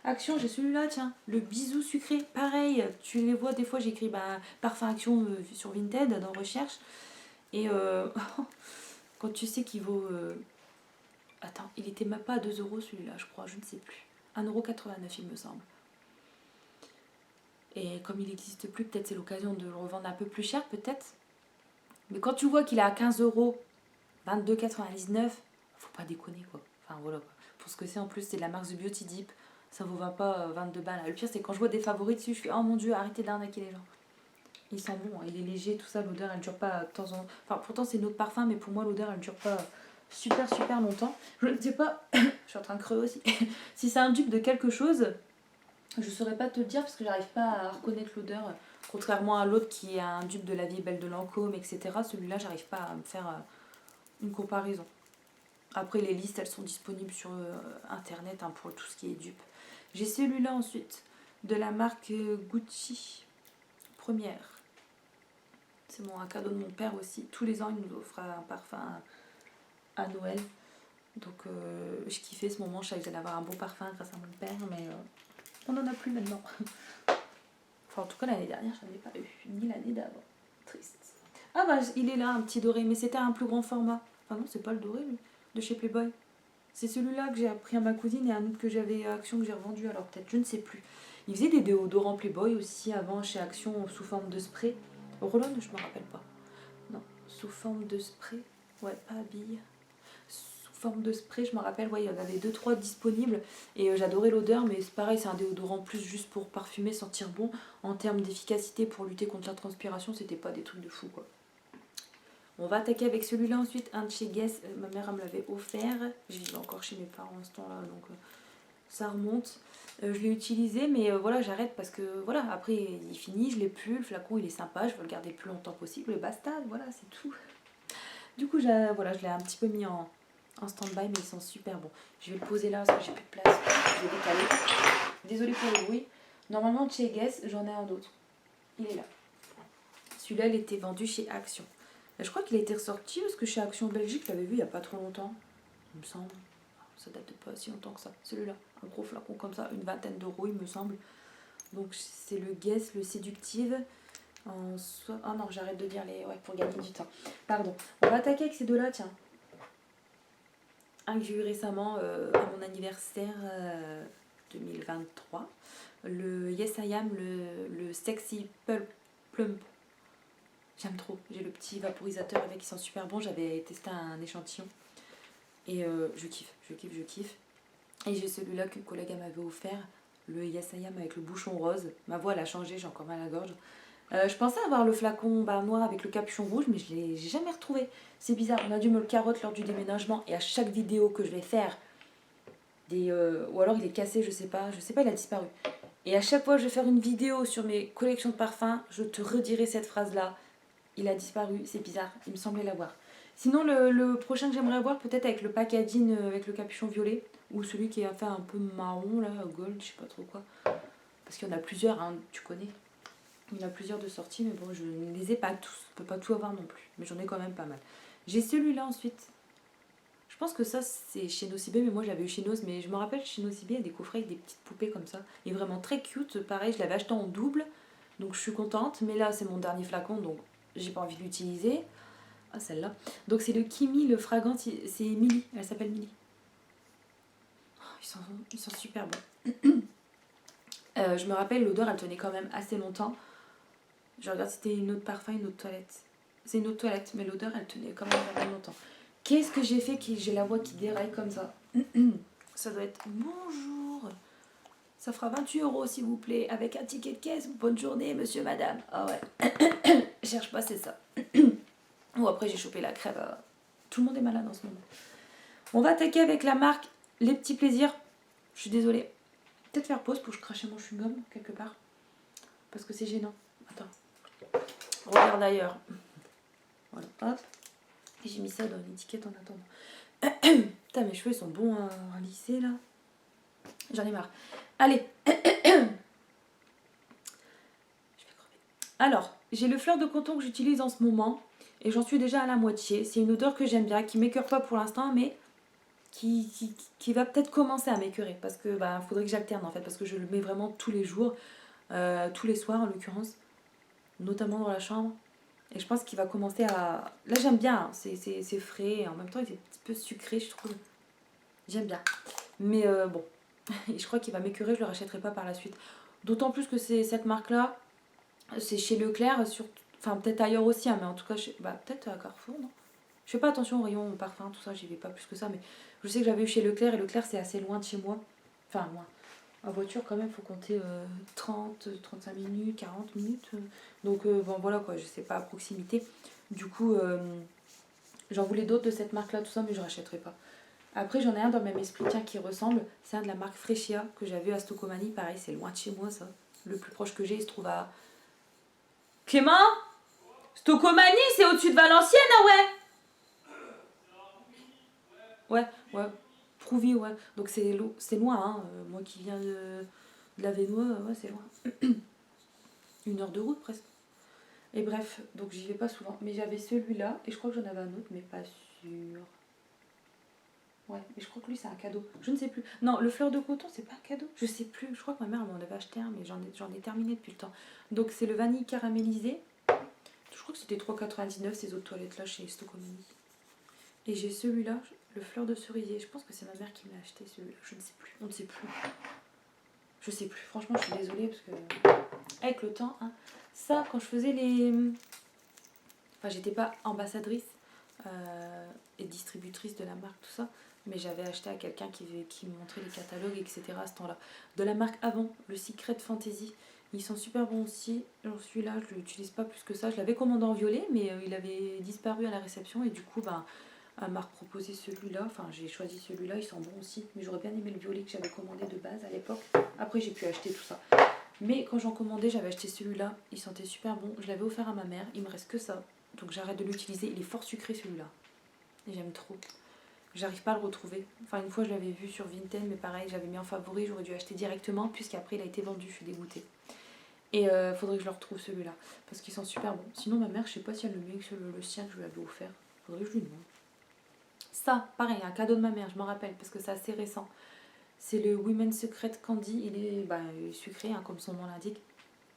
S1: Action, j'ai celui-là, tiens, le bisou sucré, pareil, tu les vois des fois, j'écris parfum Action sur Vinted dans recherche, et quand tu sais qu'il vaut, attends, il était même pas à 2 € celui-là, je crois, je ne sais plus, 1,89 € il me semble. Et comme il n'existe plus, peut-être c'est l'occasion de le revendre un peu plus cher, peut-être. Mais quand tu vois qu'il est à 15 euros, 22,99, faut pas déconner quoi. Enfin voilà quoi. Pour ce que c'est en plus, c'est de la marque The Beauty Deep. Ça vaut pas 22 balles. Le pire, c'est quand je vois des favoris dessus, je fais oh mon dieu, arrêtez d'arnaquer les gens. Il sent bon, il est léger, tout ça, l'odeur elle dure pas de temps en temps. Enfin, pourtant c'est notre parfum, mais pour moi l'odeur elle dure pas super longtemps. Je ne sais pas, je suis en train de crever aussi. Si c'est un dupe de quelque chose, je saurais pas te le dire parce que j'arrive pas à reconnaître l'odeur. Contrairement à l'autre qui est un dupe de La Vie est belle de Lancôme, etc. Celui-là, j'arrive pas à me faire une comparaison. Après, les listes elles sont disponibles sur internet hein, pour tout ce qui est dupe. J'ai celui-là ensuite de la marque Gucci Première. C'est un cadeau de mon père aussi. Tous les ans, il nous offre un parfum à Noël. Donc, je kiffais ce moment. Je savais que j'allais avoir un bon parfum grâce à mon père, mais on n'en a plus maintenant. Enfin, en tout cas, l'année dernière, j'en ai pas eu. Ni l'année d'avant. Triste. Ah bah, il est là, un petit doré, mais c'était un plus grand format. Enfin non, c'est pas le doré, lui, de chez Playboy. C'est celui-là que j'ai appris à ma cousine et un autre que j'avais à Action que j'ai revendu, alors peut-être, je ne sais plus. Il faisait des déodorants Playboy aussi avant chez Action sous forme de spray. Roll-on, je me rappelle pas. Non, sous forme de spray. Ouais, pas bille. Sous forme de spray, je me rappelle, ouais, il y en avait 2-3 disponibles et j'adorais l'odeur, mais c'est pareil, c'est un déodorant plus juste pour parfumer, sentir bon. En termes d'efficacité pour lutter contre la transpiration, c'était pas des trucs de fou quoi. On va attaquer avec celui-là ensuite, un de chez Guess. Ma mère elle me l'avait offert. Je vivais encore chez mes parents en ce temps-là, donc ça remonte. Je l'ai utilisé, mais voilà, j'arrête parce que voilà, après il finit, je l'ai plus. Le flacon il est sympa, je veux le garder le plus longtemps possible. Et basta, voilà, c'est tout. Du coup, voilà, je l'ai un petit peu mis en stand-by, mais ils sont super bons. Je vais le poser là parce que j'ai plus de place. Je vais décaler. Désolée pour le bruit. Normalement, chez Guess, j'en ai un autre. Il est là. Celui-là, il était vendu chez Action. Je crois qu'il a été ressorti parce que chez Action Belgique, je l'avais vu il n'y a pas trop longtemps, il me semble. Ça date de pas si longtemps que ça. Celui-là, un gros flacon comme ça, une vingtaine d'euros, il me semble. Donc c'est le Guess, le Séductive. Ah non, j'arrête de dire les. Ouais, pour gagner du temps. Pardon. On va attaquer avec ces deux-là, tiens. Un que j'ai eu récemment à mon anniversaire 2023. Le Yes I Am, le Sexy Plump. J'aime trop. J'ai le petit vaporisateur avec, qui sent super bon. J'avais testé un échantillon. Et je kiffe. Et j'ai celui-là qu'une collègue m'avait offert. Le Yes I Am avec le bouchon rose. Ma voix elle a changé, j'ai encore mal à la gorge. Je pensais avoir le flacon noir avec le capuchon rouge, mais j'ai jamais retrouvé. C'est bizarre, on a dû me le carotte lors du déménagement. Et à chaque vidéo que je vais faire, ou alors il est cassé, je sais pas, il a disparu. Et à chaque fois que je vais faire une vidéo sur mes collections de parfums, je te redirai cette phrase-là. Il a disparu, c'est bizarre, il me semblait l'avoir. Sinon, le prochain que j'aimerais avoir, peut-être avec le packaging avec le capuchon violet, ou celui qui a fait un peu marron, là, gold, je sais pas trop quoi. Parce qu'il y en a plusieurs, hein, tu connais. Il y en a plusieurs de sorties, mais bon, je ne les ai pas tous. Je peux pas tout avoir non plus, mais j'en ai quand même pas mal. J'ai celui-là ensuite. Je pense que ça, c'est chez Nocibé, mais moi j'avais eu chez Nos, mais je me rappelle chez Nocibé, il y a des coffrets avec des petites poupées comme ça. Il est vraiment très cute, pareil, je l'avais acheté en double, donc je suis contente, mais là, c'est mon dernier flacon, donc j'ai pas envie de l'utiliser. Ah, celle-là. Donc c'est le Kimi, le fragant, c'est Milly, elle s'appelle Milly. Oh, ils sont super bons. Je me rappelle, l'odeur, elle tenait quand même assez longtemps. Je regarde si c'était une autre parfum, une autre toilette. C'est une autre toilette, mais l'odeur, elle tenait quand même vraiment longtemps. Qu'est-ce que j'ai fait que j'ai la voix qui déraille comme ça? Ça doit être bonjour. Ça fera 28 € s'il vous plaît, avec un ticket de caisse. Bonne journée, monsieur, madame. Ah ouais. Cherche pas, c'est ça. Ou après, j'ai chopé la crève. Tout le monde est malade en ce moment. On va attaquer avec la marque Les Petits Plaisirs. Je suis désolée. Peut-être faire pause pour que je crache mon chewing-gum quelque part. Parce que c'est gênant. Attends. Regarde ailleurs. Voilà, hop. Et j'ai mis ça dans une étiquette en attendant. Putain, mes cheveux ils sont bons à lisser là. J'en ai marre. Allez. Je vais crever. Alors, j'ai le fleur de coton que j'utilise en ce moment. Et j'en suis déjà à la moitié. C'est une odeur que j'aime bien, qui m'écœure pas pour l'instant, mais qui va peut-être commencer à m'écœurer. Parce que faudrait que j'alterne en fait. Parce que je le mets vraiment tous les jours. Tous les soirs en l'occurrence. Notamment dans la chambre. Et je pense qu'il va commencer à... Là j'aime bien, hein. C'est frais et en même temps il est un petit peu sucré je trouve. J'aime bien. Mais bon, je crois qu'il va m'écœurer, je le rachèterai pas par la suite. D'autant plus que c'est cette marque-là, c'est chez Leclerc, enfin peut-être ailleurs aussi, hein, mais en tout cas, peut-être à Carrefour, non? Je fais pas attention au rayon parfum, tout ça, j'y vais pas plus que ça, mais je sais que j'avais eu chez Leclerc, et Leclerc c'est assez loin de chez moi. Enfin, loin. En voiture, quand même, faut compter 30, 35 minutes, 40 minutes. Donc, bon, voilà quoi, je sais pas à proximité. Du coup, j'en voulais d'autres de cette marque-là, tout ça, mais je rachèterai pas. Après, j'en ai un dans le même esprit, tiens, qui ressemble. C'est un de la marque Freschia que j'avais à Stocomanie. Pareil, c'est loin de chez moi, ça. Le plus proche que j'ai, il se trouve à. Clément? Stocomanie, c'est au-dessus de Valenciennes, ah ouais? Ouais. Prouvi, ouais. Donc c'est loin, hein. Moi qui viens de la Vénois, ouais, c'est loin. 1 heure de route presque. Et bref, donc j'y vais pas souvent. Mais j'avais celui-là, et je crois que j'en avais un autre, mais pas sûr. Ouais, mais je crois que lui c'est un cadeau. Je ne sais plus. Non, le fleur de coton, c'est pas un cadeau. Je sais plus. Je crois que ma mère m'en avait acheté un, mais j'en ai terminé depuis le temps. Donc c'est le vanille caramélisé. Je crois que c'était 3,99 ces autres toilettes là chez Stocomanie. Et j'ai celui-là, le fleur de cerisier. Je pense que c'est ma mère qui me l'a acheté celui-là. Je ne sais plus. On ne sait plus. Je sais plus. Franchement, je suis désolée parce que avec le temps, hein, ça, quand je faisais les. Enfin, j'étais pas ambassadrice et distributrice de la marque, tout ça. Mais j'avais acheté à quelqu'un qui me montrait les catalogues, etc. à ce temps-là. De la marque avant, le Secret Fantasy. Ils sont super bons aussi. J'en suis là, je l'utilise pas plus que ça. Je l'avais commandé en violet, mais il avait disparu à la réception. Et du coup, elle m'a proposé celui-là. Enfin, j'ai choisi celui-là, ils sont bons aussi. Mais j'aurais bien aimé le violet que j'avais commandé de base à l'époque. Après, j'ai pu acheter tout ça. Mais quand j'en commandais, j'avais acheté celui-là. Il sentait super bon. Je l'avais offert à ma mère. Il me reste que ça. Donc j'arrête de l'utiliser. Il est fort sucré celui-là. Et j'aime trop. J'arrive pas à le retrouver. Enfin, une fois, je l'avais vu sur Vinted, mais pareil, j'avais mis en favori. J'aurais dû acheter directement, puisqu'après, il a été vendu. Je suis dégoûtée. Et faudrait que je le retrouve celui-là. Parce qu'ils sont super bons. Sinon, ma mère, je sais pas si elle le met que le sien que je lui avais offert. Faudrait que je lui demande. Ça, pareil, un cadeau de ma mère, je m'en rappelle, parce que c'est assez récent. C'est le Women's Secret Candy. Il est sucré, hein, comme son nom l'indique.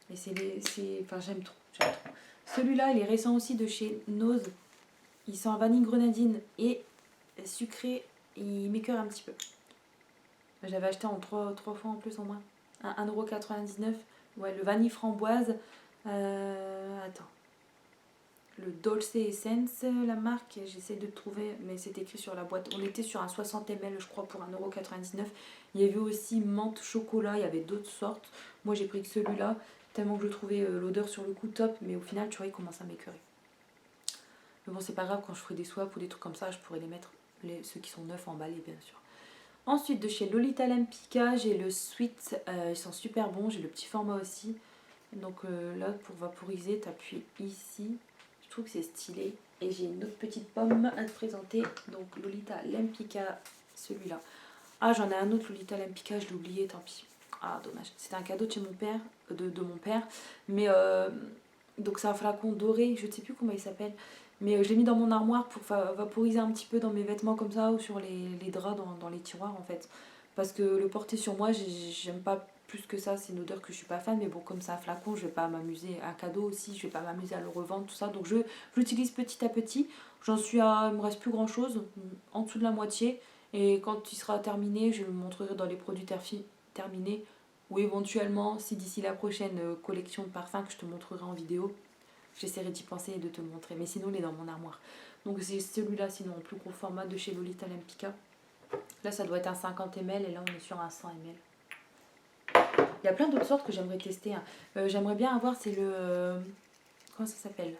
S1: Et enfin, j'aime trop. Celui-là, il est récent aussi de chez Nose. Il sent vanille grenadine et sucré. Il m'écoeure un petit peu. J'avais acheté en 3 fois en plus en moins. 1,99 €. Ouais, le vanille framboise. Attends. Le Dolce Essence, la marque. J'essaie de trouver, mais c'est écrit sur la boîte. On était sur un 60 ml, je crois, pour 1,99 €. Il y avait aussi menthe chocolat. Il y avait d'autres sortes. Moi, j'ai pris que celui-là. Tellement que je trouvais l'odeur sur le coup top, mais au final, tu vois, il commence à m'écœurer. Mais bon, c'est pas grave, quand je ferai des swaps ou des trucs comme ça, je pourrais les mettre, ceux qui sont neufs, emballés, bien sûr. Ensuite, de chez Lolita Lempicka, j'ai le Sweet, ils sont super bons, j'ai le petit format aussi. Donc là, pour vaporiser, t'appuies ici. Je trouve que c'est stylé. Et j'ai une autre petite pomme à te présenter. Donc Lolita Lempicka, celui-là. Ah, j'en ai un autre Lolita Lempicka, je l'ai oublié, tant pis. Ah, dommage. C'était un cadeau de chez mon père, de mon père. Mais donc c'est un flacon doré, je ne sais plus comment il s'appelle. Mais je l'ai mis dans mon armoire pour vaporiser un petit peu dans mes vêtements comme ça ou sur les draps dans les tiroirs en fait. Parce que le porter sur moi, j'aime pas plus que ça. C'est une odeur que je suis pas fan. Mais bon, comme c'est un flacon, je vais pas m'amuser. Un cadeau aussi, je vais pas m'amuser à le revendre, tout ça. Donc je l'utilise petit à petit. J'en suis à. Il me reste plus grand chose, en dessous de la moitié. Et quand il sera terminé, je le montrerai dans les produits terminés. Ou éventuellement, si d'ici la prochaine collection de parfums que je te montrerai en vidéo, j'essaierai d'y penser et de te le montrer. Mais sinon, il est dans mon armoire. Donc c'est celui-là, sinon en plus gros format de chez Lolita Lempicka. Là, ça doit être un 50 ml et là, on est sur un 100 ml. Il y a plein d'autres sortes que j'aimerais tester. Hein. J'aimerais bien avoir, c'est le... comment ça s'appelle?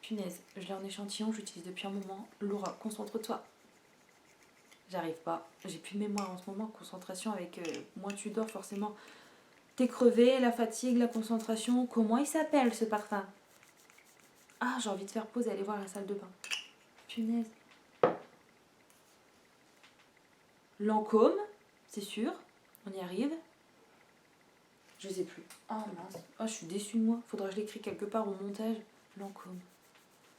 S1: Punaise, je l'ai en échantillon, j'utilise depuis un moment. Laura, concentre-toi. J'arrive pas. J'ai plus de mémoire en ce moment. Concentration avec... moins tu dors, forcément. T'es crevé, la fatigue, la concentration. Comment il s'appelle, ce parfum? Ah, j'ai envie de faire pause et aller voir la salle de bain. Punaise. Lancôme, c'est sûr. On y arrive. Je sais plus. Oh mince. Oh, je suis déçue de moi. Faudra que je l'écris quelque part au montage. Lancôme.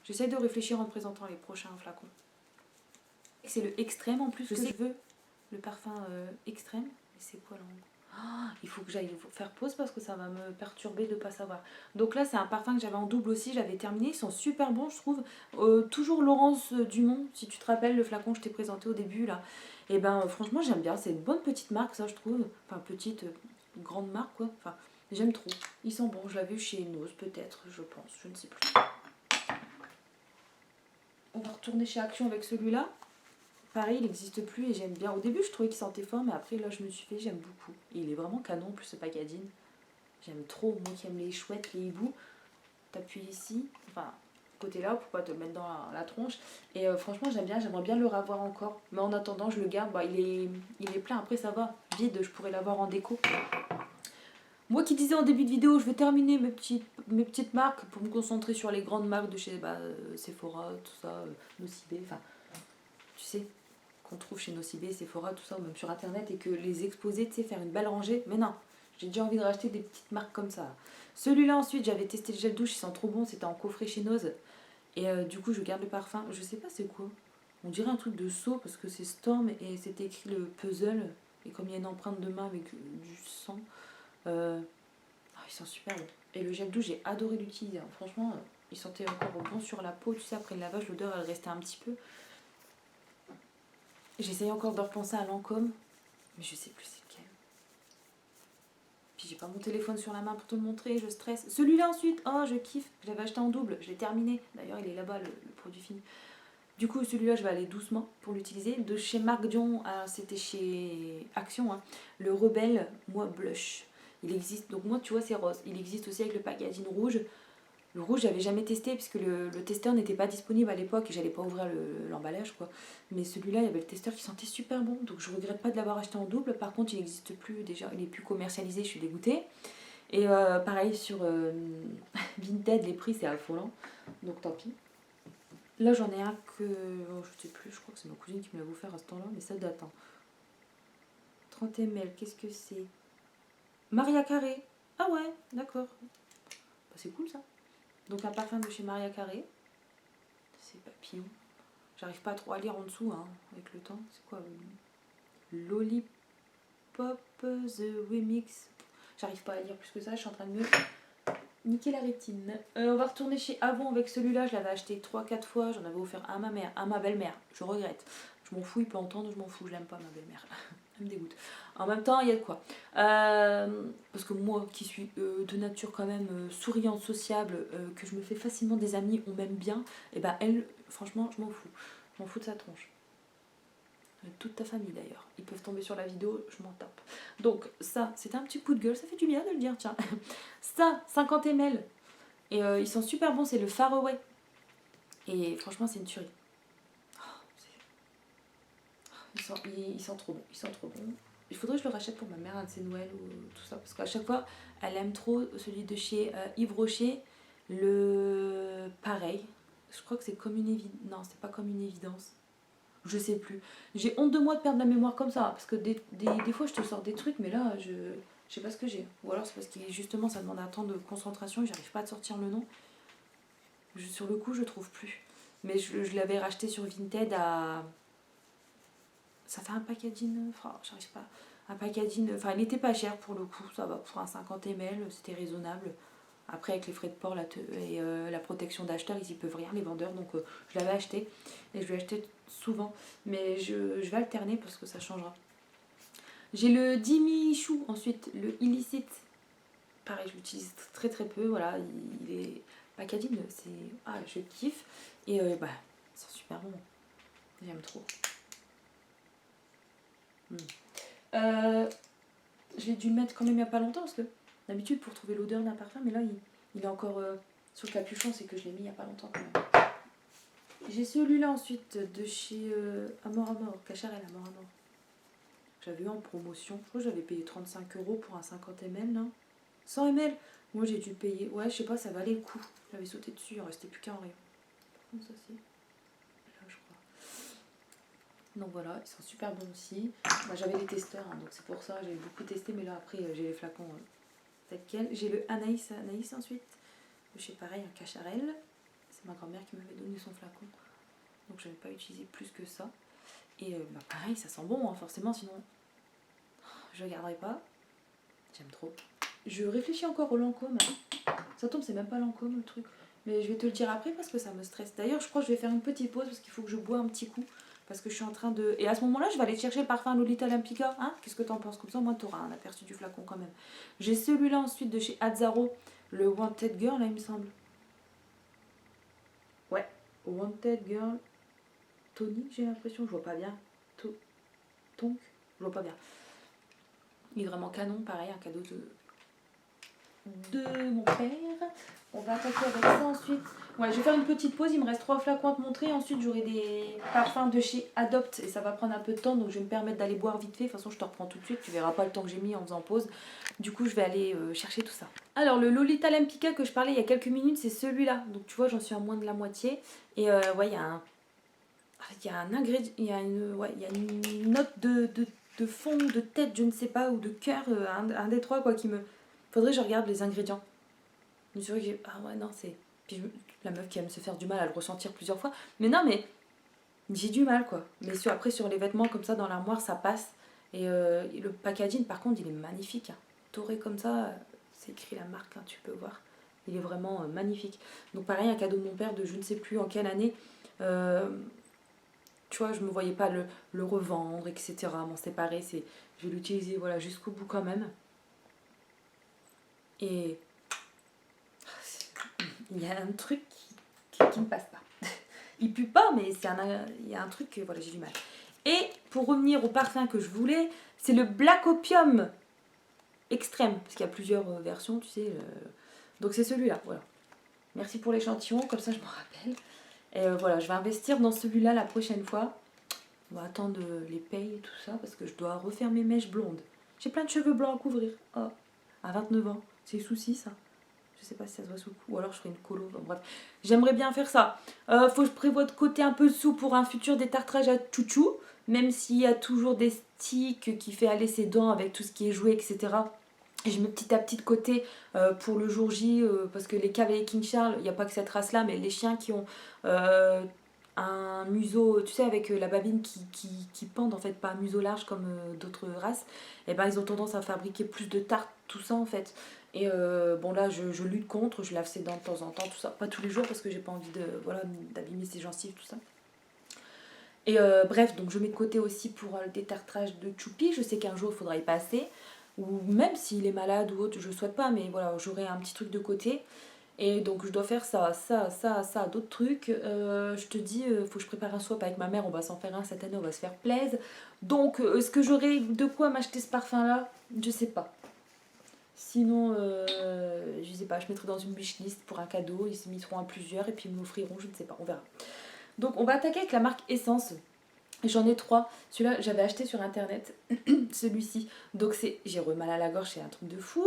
S1: J'essaie de réfléchir en présentant les prochains flacons. C'est le extrême en plus que je veux. Le parfum extrême. Mais c'est quoi Lancôme? Oh, il faut que j'aille faire pause parce que ça va me perturber de ne pas savoir. Donc là, c'est un parfum que j'avais en double aussi. J'avais terminé. Ils sont super bons, je trouve. Toujours Laurence Dumont. Si tu te rappelles, le flacon que je t'ai présenté au début là. Et ben franchement, j'aime bien. C'est une bonne petite marque, ça, je trouve. Enfin, petite. grande marque quoi. Enfin, j'aime trop. Ils sont bons. Je l'avais eu chez Nose peut-être, je pense. Je ne sais plus. On va retourner chez Action avec celui-là. Pareil, il n'existe plus et j'aime bien. Au début, je trouvais qu'il sentait fort, mais après, là, je me suis fait, j'aime beaucoup. Et il est vraiment canon, plus ce packaging. J'aime trop. Moi qui aime les chouettes, les hiboux. T'appuies ici, enfin, côté là, pour pas te mettre dans la tronche. Et franchement, j'aime bien, j'aimerais bien le revoir encore. Mais en attendant, je le garde. Bah, il est plein. Après, ça va. Vide, je pourrais l'avoir en déco. Moi qui disais en début de vidéo, je vais terminer mes petites marques pour me concentrer sur les grandes marques de chez Sephora, tout ça, Nocibé, enfin, tu sais, qu'on trouve chez Nocibé, Sephora, tout ça, ou même sur internet, et que les exposer, tu sais, faire une belle rangée. Mais non, j'ai déjà envie de racheter des petites marques comme ça. Celui-là ensuite, j'avais testé le gel douche, il sent trop bon, c'était en coffret chez Nose. Et du coup, je garde le parfum, je sais pas c'est quoi. On dirait un truc de seau parce que c'est Storm et c'était écrit le puzzle. Et comme il y a une empreinte de main avec du sang. Ils sont super bons. Et le gel douche, j'ai adoré l'utiliser. Hein. Franchement, il sentait encore bon sur la peau. Tu sais, après le lavage, l'odeur, elle restait un petit peu. J'essaye encore de repenser à Lancôme, mais je sais plus c'est lequel. Puis j'ai pas mon téléphone sur la main pour te le montrer, je stresse. Celui-là ensuite, oh, je kiffe. Je l'avais acheté en double, je l'ai terminé. D'ailleurs, il est là-bas, le produit fini. Du coup, celui-là, je vais aller doucement pour l'utiliser. De chez Marc Dion, c'était chez Action, hein. Le Rebelle, moi, blush. Il existe, donc moi, tu vois, c'est rose. Il existe aussi avec le packaging rouge. Le rouge, j'avais jamais testé puisque le testeur n'était pas disponible à l'époque et j'allais pas ouvrir l'emballage, quoi. Mais celui-là, il y avait le testeur qui sentait super bon. Donc je regrette pas de l'avoir acheté en double. Par contre, il n'existe plus déjà, il est plus commercialisé, je suis dégoûtée. Et pareil sur Vinted, les prix c'est affolant. Donc tant pis. Là, j'en ai un que. Oh, je sais plus, je crois que c'est ma cousine qui me l'a offert à ce temps-là, mais ça date. Hein. 30 ml, qu'est-ce que c'est? Maria Carré. Ah ouais, d'accord. Bah, c'est cool ça. Donc un parfum de chez Maria Carré. C'est papillon. J'arrive pas trop à lire en dessous hein, avec le temps. C'est quoi Lollipop The Remix. J'arrive pas à lire plus que ça, je suis en train de me niquer la rétine. On va retourner chez Avon avec celui-là. Je l'avais acheté 3-4 fois. J'en avais offert à ma mère, à ma belle-mère. Je regrette. Je m'en fous, il peut entendre, je m'en fous. Je l'aime pas ma belle-mère. Elle me dégoûte. En même temps, il y a de quoi. Parce que moi, qui suis de nature quand même souriante, sociable, que je me fais facilement des amis, on m'aime bien, et ben elle, franchement, je m'en fous. Je m'en fous de sa tronche. Toute ta famille d'ailleurs. Ils peuvent tomber sur la vidéo, je m'en tape. Donc ça, c'est un petit coup de gueule, ça fait du bien de le dire, tiens. Ça, 50 ml. Et ils sont super bons, c'est le Faraway. Et franchement, c'est une tuerie. Ils sont trop bons, ils sont trop bons. Il faudrait que je le rachète pour ma mère, un de ses Noël ou tout ça. Parce qu'à chaque fois, elle aime trop celui de chez Yves Rocher. Le pareil. Je crois que c'est comme une évidence. Non, c'est pas comme une évidence. Je sais plus. J'ai honte de moi de perdre la mémoire comme ça. Parce que des fois, je te sors des trucs, mais là, je sais pas ce que j'ai. Ou alors, c'est parce que justement, ça demande un temps de concentration et j'arrive pas à te sortir le nom. Sur le coup, je trouve plus. Mais je l'avais racheté sur Vinted à. Ça fait un packaging, enfin, j'arrive pas. Un packaging, enfin, il n'était pas cher pour le coup, ça va pour un 50 ml, c'était raisonnable. Après, avec les frais de port et la protection d'acheteur, ils y peuvent rien, les vendeurs, donc je l'avais acheté. Et je l'ai acheté souvent, mais je vais alterner parce que ça changera. J'ai le Dimi Chou, ensuite le Illicit. Pareil, je l'utilise très très peu, voilà, il est packaging, c'est. Ah, je kiffe. Et bah, c'est super bon, j'aime trop. Je l'ai dû mettre quand même il n'y a pas longtemps parce que d'habitude pour trouver l'odeur d'un parfum, mais là il est encore sur le capuchon, c'est que je l'ai mis il n'y a pas longtemps quand même. J'ai celui-là ensuite de chez Amor Amor, Cacharel Amor Amor. J'avais eu en promotion, je crois que j'avais payé 35 € pour un 50 ml là. 100 ml, moi j'ai dû payer, ouais je sais pas, ça valait le coup. J'avais sauté dessus, il en restait plus qu'un rayon. Par contre ça c'est là je crois. Donc voilà, ils sont super bons aussi. Moi j'avais les testeurs, hein, donc c'est pour ça, j'ai beaucoup testé, mais là après j'ai les flacons tels quels. J'ai le Anaïs ensuite, de chez pareil, un Cacharel. C'est ma grand-mère qui m'avait donné son flacon, donc je n'avais pas utilisé plus que ça. Et bah pareil, ça sent bon, hein, forcément, sinon je ne garderai pas. J'aime trop. Je réfléchis encore au Lancôme. Ça tombe, c'est même pas Lancôme le truc. Mais je vais te le dire après parce que ça me stresse. D'ailleurs, je crois que je vais faire une petite pause parce qu'il faut que je bois un petit coup. Parce que je suis en train de... Et à ce moment-là, je vais aller chercher le parfum Lolita Olympica. Hein, qu'est-ce que t'en penses? Comme ça, moi, t'auras un aperçu du flacon quand même. J'ai celui-là ensuite de chez Azzaro. Le Wanted Girl, là, il me semble. Ouais. Wanted Girl. Tony, j'ai l'impression. Je vois pas bien. Tonk. Je vois pas bien. Il est vraiment canon. Pareil, un cadeau de mon père. On va attaquer avec ça ensuite. Ouais, je vais faire une petite pause. Il me reste 3 flacons à te montrer. Ensuite, j'aurai des parfums de chez Adopt et ça va prendre un peu de temps. Donc, je vais me permettre d'aller boire vite fait. De toute façon, je te reprends tout de suite. Tu verras pas le temps que j'ai mis en faisant pause. Du coup, je vais aller chercher tout ça. Alors, le Lolita Olympica que je parlais il y a quelques minutes, c'est celui-là. Donc, tu vois, j'en suis à moins de la moitié. Et ouais, il y a un ingrédient. Il y a une note de fond, de tête, je ne sais pas, ou de cœur. Un des trois, quoi, qui me. Faudrait que je regarde les ingrédients. Je me suis dit, ah ouais, non, c'est. Puis la meuf qui aime se faire du mal à le ressentir plusieurs fois. Mais non, mais j'ai du mal, quoi. Mais après, sur les vêtements, comme ça, dans l'armoire, ça passe. Et le packaging, par contre, il est magnifique. Hein. Doré comme ça, c'est écrit la marque, hein, tu peux voir. Il est vraiment magnifique. Donc, pareil, un cadeau de mon père de je ne sais plus en quelle année. Tu vois, je me voyais pas le revendre, etc. M'en séparer. Je vais l'utiliser voilà, jusqu'au bout quand même. Et il y a un truc qui me passe pas. Il pue pas, mais il y a un truc que voilà, j'ai du mal. Et pour revenir au parfum que je voulais, c'est le Black Opium Extrême. Parce qu'il y a plusieurs versions, tu sais. Donc c'est celui-là, voilà. Merci pour l'échantillon, comme ça je m'en rappelle. Et voilà, je vais investir dans celui-là la prochaine fois. On va attendre les payes et tout ça, parce que je dois refaire mes mèches blondes. J'ai plein de cheveux blancs à couvrir. Oh, à 29 ans. C'est souci, ça. Je sais pas si ça se voit sous le cou. Ou alors je ferai une colo. Enfin, bref. J'aimerais bien faire ça. Faut que je prévoie de côté un peu de sous pour un futur détartrage à chouchou. Même s'il y a toujours des sticks qui fait aller ses dents avec tout ce qui est joué, etc. Et je mets petit à petit de côté pour le jour J. Parce que les cavaliers King Charles, il n'y a pas que cette race-là, mais les chiens qui ont un museau, tu sais, avec la babine qui pendent, en fait, pas un museau large comme d'autres races, et ben ils ont tendance à fabriquer plus de tartes, tout ça, en fait. Et bon là je lutte contre, je lave ses dents de temps en temps, tout ça, pas tous les jours parce que j'ai pas envie d'abîmer ses gencives, tout ça. Et bref, donc je mets de côté aussi pour le détartrage de Choupi, je sais qu'un jour il faudra y passer, ou même s'il est malade ou autre, je souhaite pas, mais voilà, j'aurai un petit truc de côté. Et donc je dois faire ça, d'autres trucs. Je te dis, faut que je prépare un swap avec ma mère, on va s'en faire un cette année, on va se faire plaisir. Donc est-ce que j'aurai de quoi m'acheter ce parfum là? Je sais pas. Sinon, je sais pas, je mettrai dans une wishlist pour un cadeau, ils se mettront à plusieurs et puis ils me l'offriront, je ne sais pas, on verra. Donc on va attaquer avec la marque Essence. J'en ai 3. Celui-là, j'avais acheté sur internet, celui-ci. Donc j'ai mal à la gorge, c'est un truc de fou.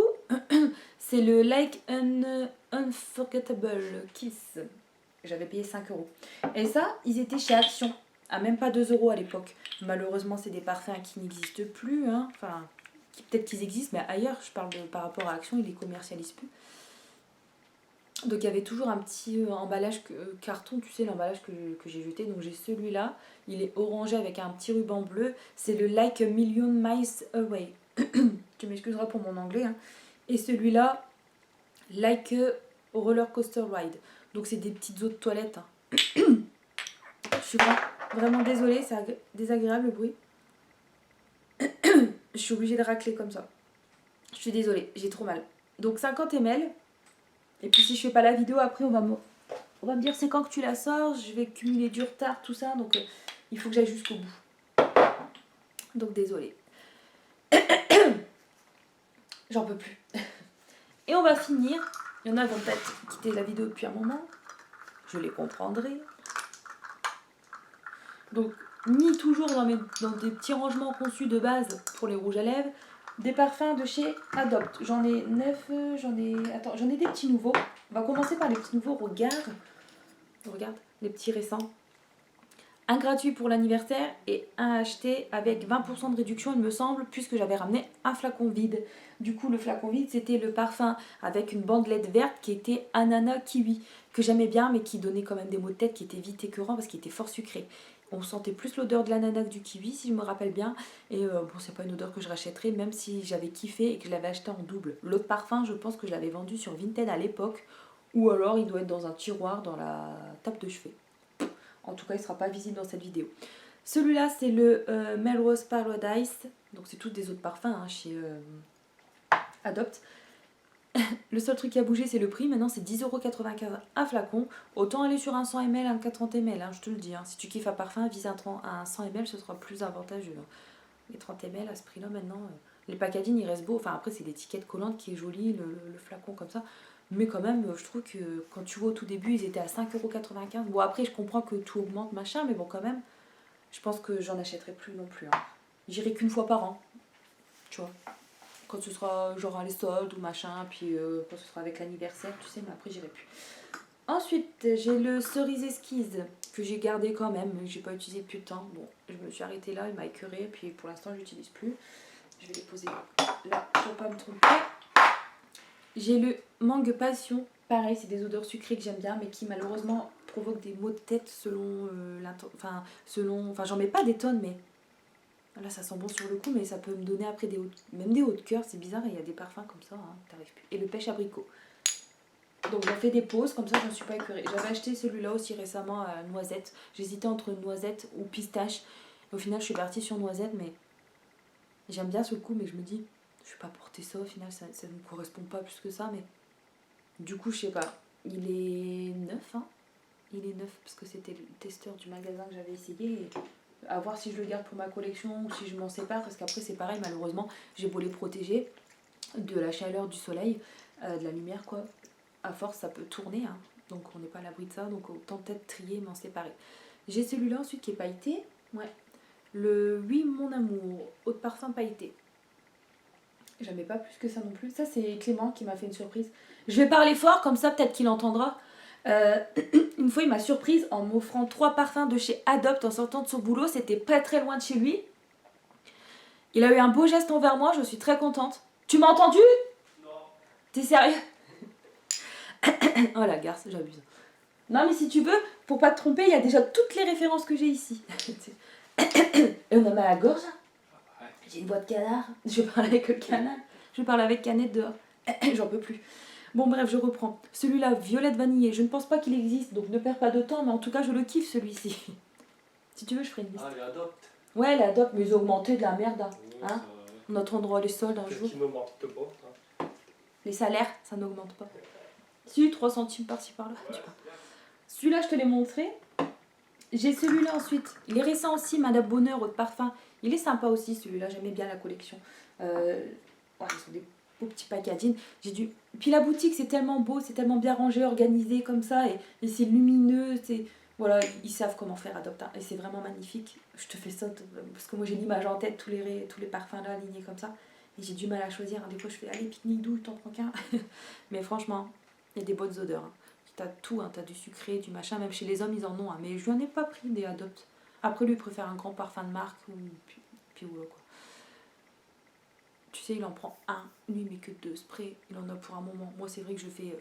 S1: C'est le Like an Unforgettable Kiss. J'avais payé 5 euros. Et ça, ils étaient chez Action, à même pas 2 euros à l'époque. Malheureusement, c'est des parfums qui n'existent plus, hein. Enfin... Peut-être qu'ils existent, mais ailleurs, je parle par rapport à Action, ils les commercialisent plus. Donc il y avait toujours un petit emballage carton, tu sais, l'emballage que j'ai jeté. Donc j'ai celui-là, il est orangé avec un petit ruban bleu. C'est le Like a Million Miles Away. Tu m'excuseras pour mon anglais. Hein. Et celui-là, Like a Roller Coaster Ride. Donc c'est des petites eaux de toilette. Hein. Je suis vraiment désolée, c'est désagréable le bruit. Je suis obligée de racler comme ça. Je suis désolée, j'ai trop mal. Donc 50 ml. Et puis si je fais pas la vidéo, après on va me dire c'est quand que tu la sors. Je vais cumuler du retard, tout ça. Donc il faut que j'aille jusqu'au bout. Donc désolée. J'en peux plus. Et on va finir. Il y en a qui vont peut-être quitter la vidéo depuis un moment. Je les comprendrai. Donc mis toujours dans des petits rangements conçus de base pour les rouges à lèvres. Des parfums de chez Adopt. J'en ai 9, j'en ai des petits nouveaux. On va commencer par les petits nouveaux. Regarde, les petits récents. Un gratuit pour l'anniversaire et un acheté avec 20% de réduction, il me semble, puisque j'avais ramené un flacon vide. Du coup, le flacon vide, c'était le parfum avec une bandelette verte qui était ananas kiwi, que j'aimais bien, mais qui donnait quand même des maux de tête qui étaient vite écœurants parce qu'il était fort sucré. On sentait plus l'odeur de l'ananas que du kiwi, si je me rappelle bien. Et bon, c'est pas une odeur que je rachèterais, même si j'avais kiffé et que je l'avais acheté en double. L'autre parfum, je pense que je l'avais vendu sur Vinted à l'époque. Ou alors, il doit être dans un tiroir dans la table de chevet. En tout cas, il ne sera pas visible dans cette vidéo. Celui-là, c'est le Melrose Paradise. Donc, c'est tous des eaux de parfum hein, chez Adopt. Le seul truc qui a bougé, c'est le prix. Maintenant, c'est 10,95€ un flacon. Autant aller sur un 100 ml, un 430 ml, hein, je te le dis. Hein. Si tu kiffes un parfum, vise un 100 ml, ce sera plus avantageux. Hein. Les 30 ml à ce prix-là, maintenant, les packaging, ils restent beaux. Enfin, après, c'est l'étiquette collante qui est jolie, le flacon comme ça. Mais quand même, je trouve que quand tu vois au tout début, ils étaient à 5,95€. Bon, après, je comprends que tout augmente, machin, mais bon, quand même, je pense que j'en achèterai plus non plus. Hein. J'irai qu'une fois par an, tu vois. Quand ce sera genre les soldes ou machin, puis quand ce sera avec l'anniversaire, tu sais, mais après j'irai plus. Ensuite, j'ai le cerise esquisse que j'ai gardé quand même, mais que j'ai pas utilisé depuis le temps. Bon, je me suis arrêtée là, il m'a écœuré, puis pour l'instant je l'utilise plus. Je vais les poser là pour pas me tromper. J'ai le mangue passion, pareil, c'est des odeurs sucrées que j'aime bien, mais qui malheureusement provoquent des maux de tête selon enfin j'en mets pas des tonnes, mais là, ça sent bon sur le coup, mais ça peut me donner après même des hauts de cœur. C'est bizarre, il y a des parfums comme ça, hein, t'arrives plus. Et le pêche abricot. Donc j'en fais des pauses, comme ça, j'en suis pas écœurée. J'avais acheté celui-là aussi récemment à noisette. J'hésitais entre noisette ou pistache. Au final, je suis partie sur noisette, mais j'aime bien sur le coup, mais je me dis, je vais pas porter ça. Au final, ça ne me correspond pas plus que ça, mais du coup, je sais pas. Il est neuf, hein. Il est neuf parce que c'était le testeur du magasin que j'avais essayé. Et à voir si je le garde pour ma collection ou si je m'en sépare, parce qu'après c'est pareil, malheureusement j'ai beau les protéger de la chaleur, du soleil, de la lumière quoi, à force ça peut tourner hein. Donc on n'est pas à l'abri de ça, donc autant peut-être trier, m'en séparer. J'ai celui-là ensuite qui est pailleté, ouais, le Oui Mon Amour, eau de parfum pailleté. J'aimais pas plus que ça non plus. Ça c'est Clément qui m'a fait une surprise. Je vais parler fort comme ça peut-être qu'il entendra. Une fois il m'a surprise en m'offrant 3 parfums de chez Adopt en sortant de son boulot. C'était pas très loin de chez lui. Il a eu un beau geste envers moi, je suis très contente. Tu m'as entendu? Non. T'es sérieux? Oh la garce, j'abuse. Non mais si tu veux, pour pas te tromper, il y a déjà toutes les références que j'ai ici. Et on a mal à la gorge. J'ai une voix de canard. Je parle avec le canard. Je parle avec Canette dehors. J'en peux plus. Bon bref, je reprends. Celui-là, violette vanillée, je ne pense pas qu'il existe, donc ne perds pas de temps, mais en tout cas je le kiffe celui-ci. Si tu veux, je ferai une liste.
S2: Ah, les adopte.
S1: Ouais, les adopte, mais ils ont augmenté de la merde. Hein.
S2: Ouais,
S1: Hein, notre endroit les soldes un jour.
S2: Qu'est-ce qui n'augmente pas hein.
S1: Les salaires, ça n'augmente pas. Si, 3 centimes par-ci par-là.
S2: Ouais.
S1: Celui-là, je te l'ai montré. J'ai celui-là ensuite. Il est récent aussi, Madame Bonheur, eau de parfum. Il est sympa aussi celui-là, j'aimais bien la collection. Ouais, ils sont des beaux petits packaging. Puis la boutique, c'est tellement beau, c'est tellement bien rangé, organisé comme ça, et c'est lumineux, c'est... Voilà, ils savent comment faire Adopt, hein, et c'est vraiment magnifique. Je te fais ça, parce que moi j'ai l'image en tête, tous les parfums là alignés comme ça, et j'ai du mal à choisir. Hein. Des fois je fais, allez, pique-nique doux, t'en prends qu'un. Mais franchement, il y a des bonnes odeurs. Hein. T'as tout, hein, t'as du sucré, du machin, même chez les hommes ils en ont, hein, mais je lui en ai pas pris des Adopt. Après lui il préfère un grand parfum de marque, ou puis voilà quoi. Tu sais, il en prend un, lui il met que 2 sprays, il en a pour un moment. Moi c'est vrai que je fais,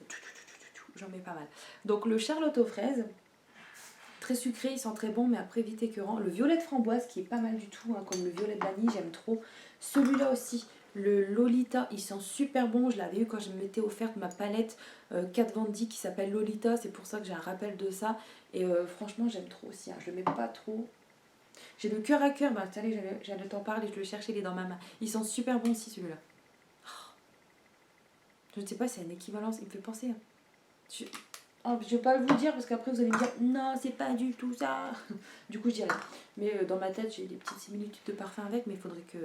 S1: j'en mets pas mal. Donc le Charlotte aux fraises, très sucré, il sent très bon, mais après vite écœurant. Le violette framboise qui est pas mal du tout, hein, comme le violet vanille, j'aime trop. Celui-là aussi, le Lolita, il sent super bon. Je l'avais eu quand je m'étais offerte ma palette Kat Von D qui s'appelle Lolita. C'est pour ça que j'ai un rappel de ça. Et franchement, j'aime trop aussi. Hein. Je le mets pas trop. J'ai le cœur à cœur. Bah, allez, j'allais t'en parler. Je le cherchais, il est dans ma main. Il sent super bon aussi celui-là. Oh. Je ne sais pas si c'est une équivalence. Il me fait penser. Hein. Oh, je vais pas vous dire parce qu'après vous allez me dire non, c'est pas du tout ça. Du coup, je dirais. Mais dans ma tête, j'ai des petites similitudes de parfum avec, mais il faudrait que.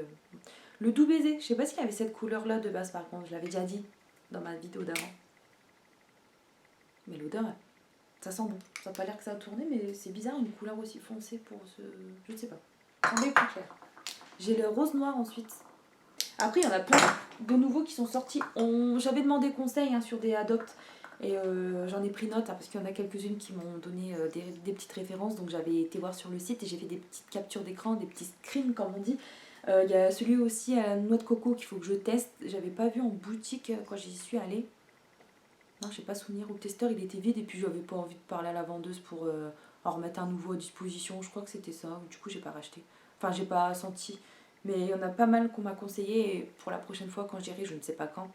S1: Le doux baiser, je sais pas s'il avait cette couleur-là de base par contre, je l'avais déjà dit dans ma vidéo d'avant. Mais l'odeur, ça sent bon. Ça n'a pas l'air que ça a tourné, mais c'est bizarre, une couleur aussi foncée pour ce. Je ne sais pas. Ça semblait plus clair. J'ai le rose noir ensuite. Après, il y en a plein de nouveaux qui sont sortis. J'avais demandé conseil hein, sur des Adopt. Et j'en ai pris note hein, parce qu'il y en a quelques-unes qui m'ont donné des petites références. Donc j'avais été voir sur le site et j'ai fait des petites captures d'écran, des petits screens comme on dit. Il y a celui aussi à la noix de coco qu'il faut que je teste. J'avais pas vu en boutique quand j'y suis allée. Non, je sais pas souvenir. Au testeur il était vide et puis j'avais pas envie de parler à la vendeuse pour en remettre un nouveau à disposition. Je crois que c'était ça. Du coup j'ai pas racheté. Enfin j'ai pas senti. Mais il y en a pas mal qu'on m'a conseillé et pour la prochaine fois quand j'irai, je ne sais pas quand.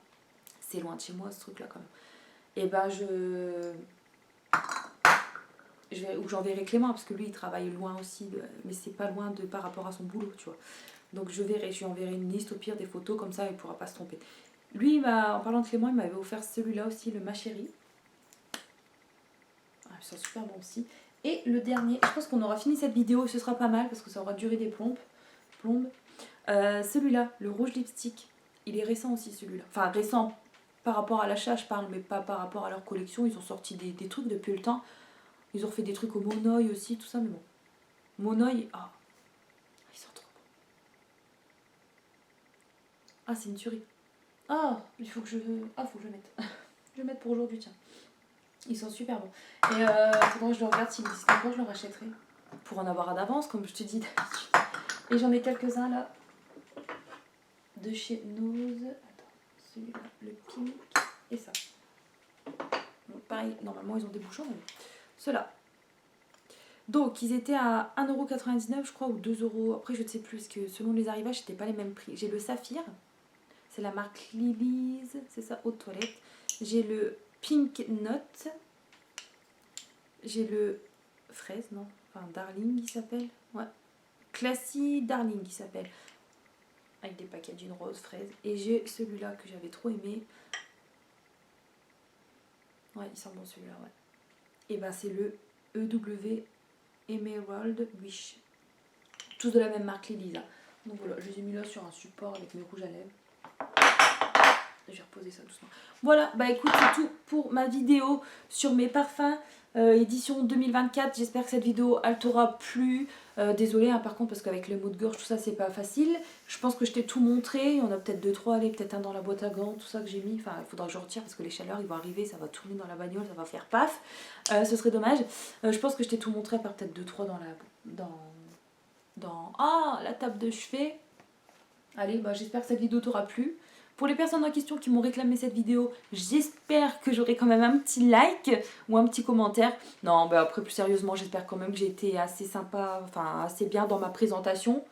S1: C'est loin de chez moi ce truc là quand même. Et ben ou j'enverrai Clément parce que lui il travaille loin aussi, mais c'est pas loin par rapport à son boulot, tu vois. Donc je lui enverrai une liste au pire des photos, comme ça il pourra pas se tromper. Lui, en parlant de Clément, il m'avait offert celui-là aussi, le Ma Chérie. Ah, ils sont super bons aussi. Et le dernier, je pense qu'on aura fini cette vidéo, ce sera pas mal parce que ça aura duré des plombes. Celui-là, le rouge lipstick, il est récent aussi celui-là. Enfin récent par rapport à l'achat je parle, mais pas par rapport à leur collection. Ils ont sorti des trucs depuis le temps. Ils ont fait des trucs au Monoï aussi, tout ça, mais bon. Monoï, ah, ils sont trop bons. Ah, c'est une tuerie. Ah, faut que je le mette. Je vais le mettre pour aujourd'hui, tiens. Ils sont super bons. Et faudrait que je le regarde s'ils existent encore, je le rachèterai. Pour en avoir d'avance, comme je te dis d'habitude. Et j'en ai quelques-uns là. De chez Nose. Attends, celui-là, le pink et ça. Donc, pareil, normalement ils ont des bouchons, mais ceux-là. Donc ils étaient à 1,99€ je crois, ou 2€. Après je ne sais plus, parce que selon les arrivages, c'était pas les mêmes prix. J'ai le saphir. C'est la marque Lily's, c'est ça, haute toilette. J'ai le Pink Note. J'ai le fraise, non, enfin Darling il s'appelle. Ouais. Classy Darling il s'appelle. Avec des packaging rose fraise. Et j'ai celui-là que j'avais trop aimé. Ouais, il sent bon celui-là, ouais. Et ben c'est le EW Emerald Wish. Tous de la même marque Lily's. Donc voilà, je les ai mis là sur un support avec mes rouges à lèvres. Je vais reposer ça doucement. Voilà, bah écoute, c'est tout pour ma vidéo sur mes parfums édition 2024. J'espère que cette vidéo elle t'aura plu. Désolée hein, par contre parce qu'avec le mot de gorge tout ça c'est pas facile. Je pense que je t'ai tout montré. Il y en a peut-être 2-3, allez, peut-être un dans la boîte à gants, tout ça que j'ai mis. Enfin il faudra que je retire parce que les chaleurs ils vont arriver, ça va tourner dans la bagnole, ça va faire paf. Ce serait dommage. Je pense que je t'ai tout montré par peut-être 2-3 dans la table de chevet. Allez, bah j'espère que cette vidéo t'aura plu. Pour les personnes en question qui m'ont réclamé cette vidéo, j'espère que j'aurai quand même un petit like ou un petit commentaire. Non, bah après plus sérieusement, j'espère quand même que j'ai été assez sympa, enfin assez bien dans ma présentation.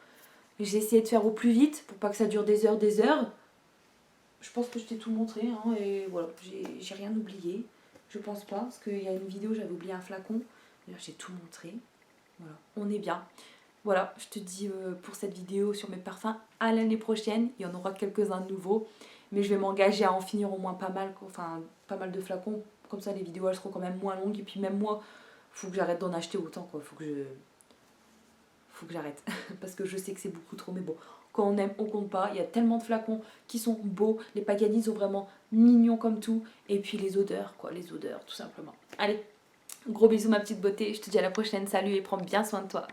S1: J'ai essayé de faire au plus vite pour pas que ça dure des heures, des heures. Je pense que je t'ai tout montré, hein, et voilà, j'ai rien oublié. Je pense pas, parce qu'il y a une vidéo, j'avais oublié un flacon. Là, j'ai tout montré. Voilà, on est bien. Voilà, je te dis pour cette vidéo sur mes parfums, à l'année prochaine, il y en aura quelques-uns de nouveaux, mais je vais m'engager à en finir au moins pas mal, enfin pas mal de flacons, comme ça les vidéos elles seront quand même moins longues, et puis même moi, faut que j'arrête d'en acheter autant, quoi, faut que j'arrête, parce que je sais que c'est beaucoup trop, mais bon, quand on aime, on compte pas, il y a tellement de flacons qui sont beaux, les packaging sont vraiment mignons comme tout, et puis les odeurs, quoi, les odeurs, tout simplement. Allez, gros bisous ma petite beauté, je te dis à la prochaine, salut et prends bien soin de toi.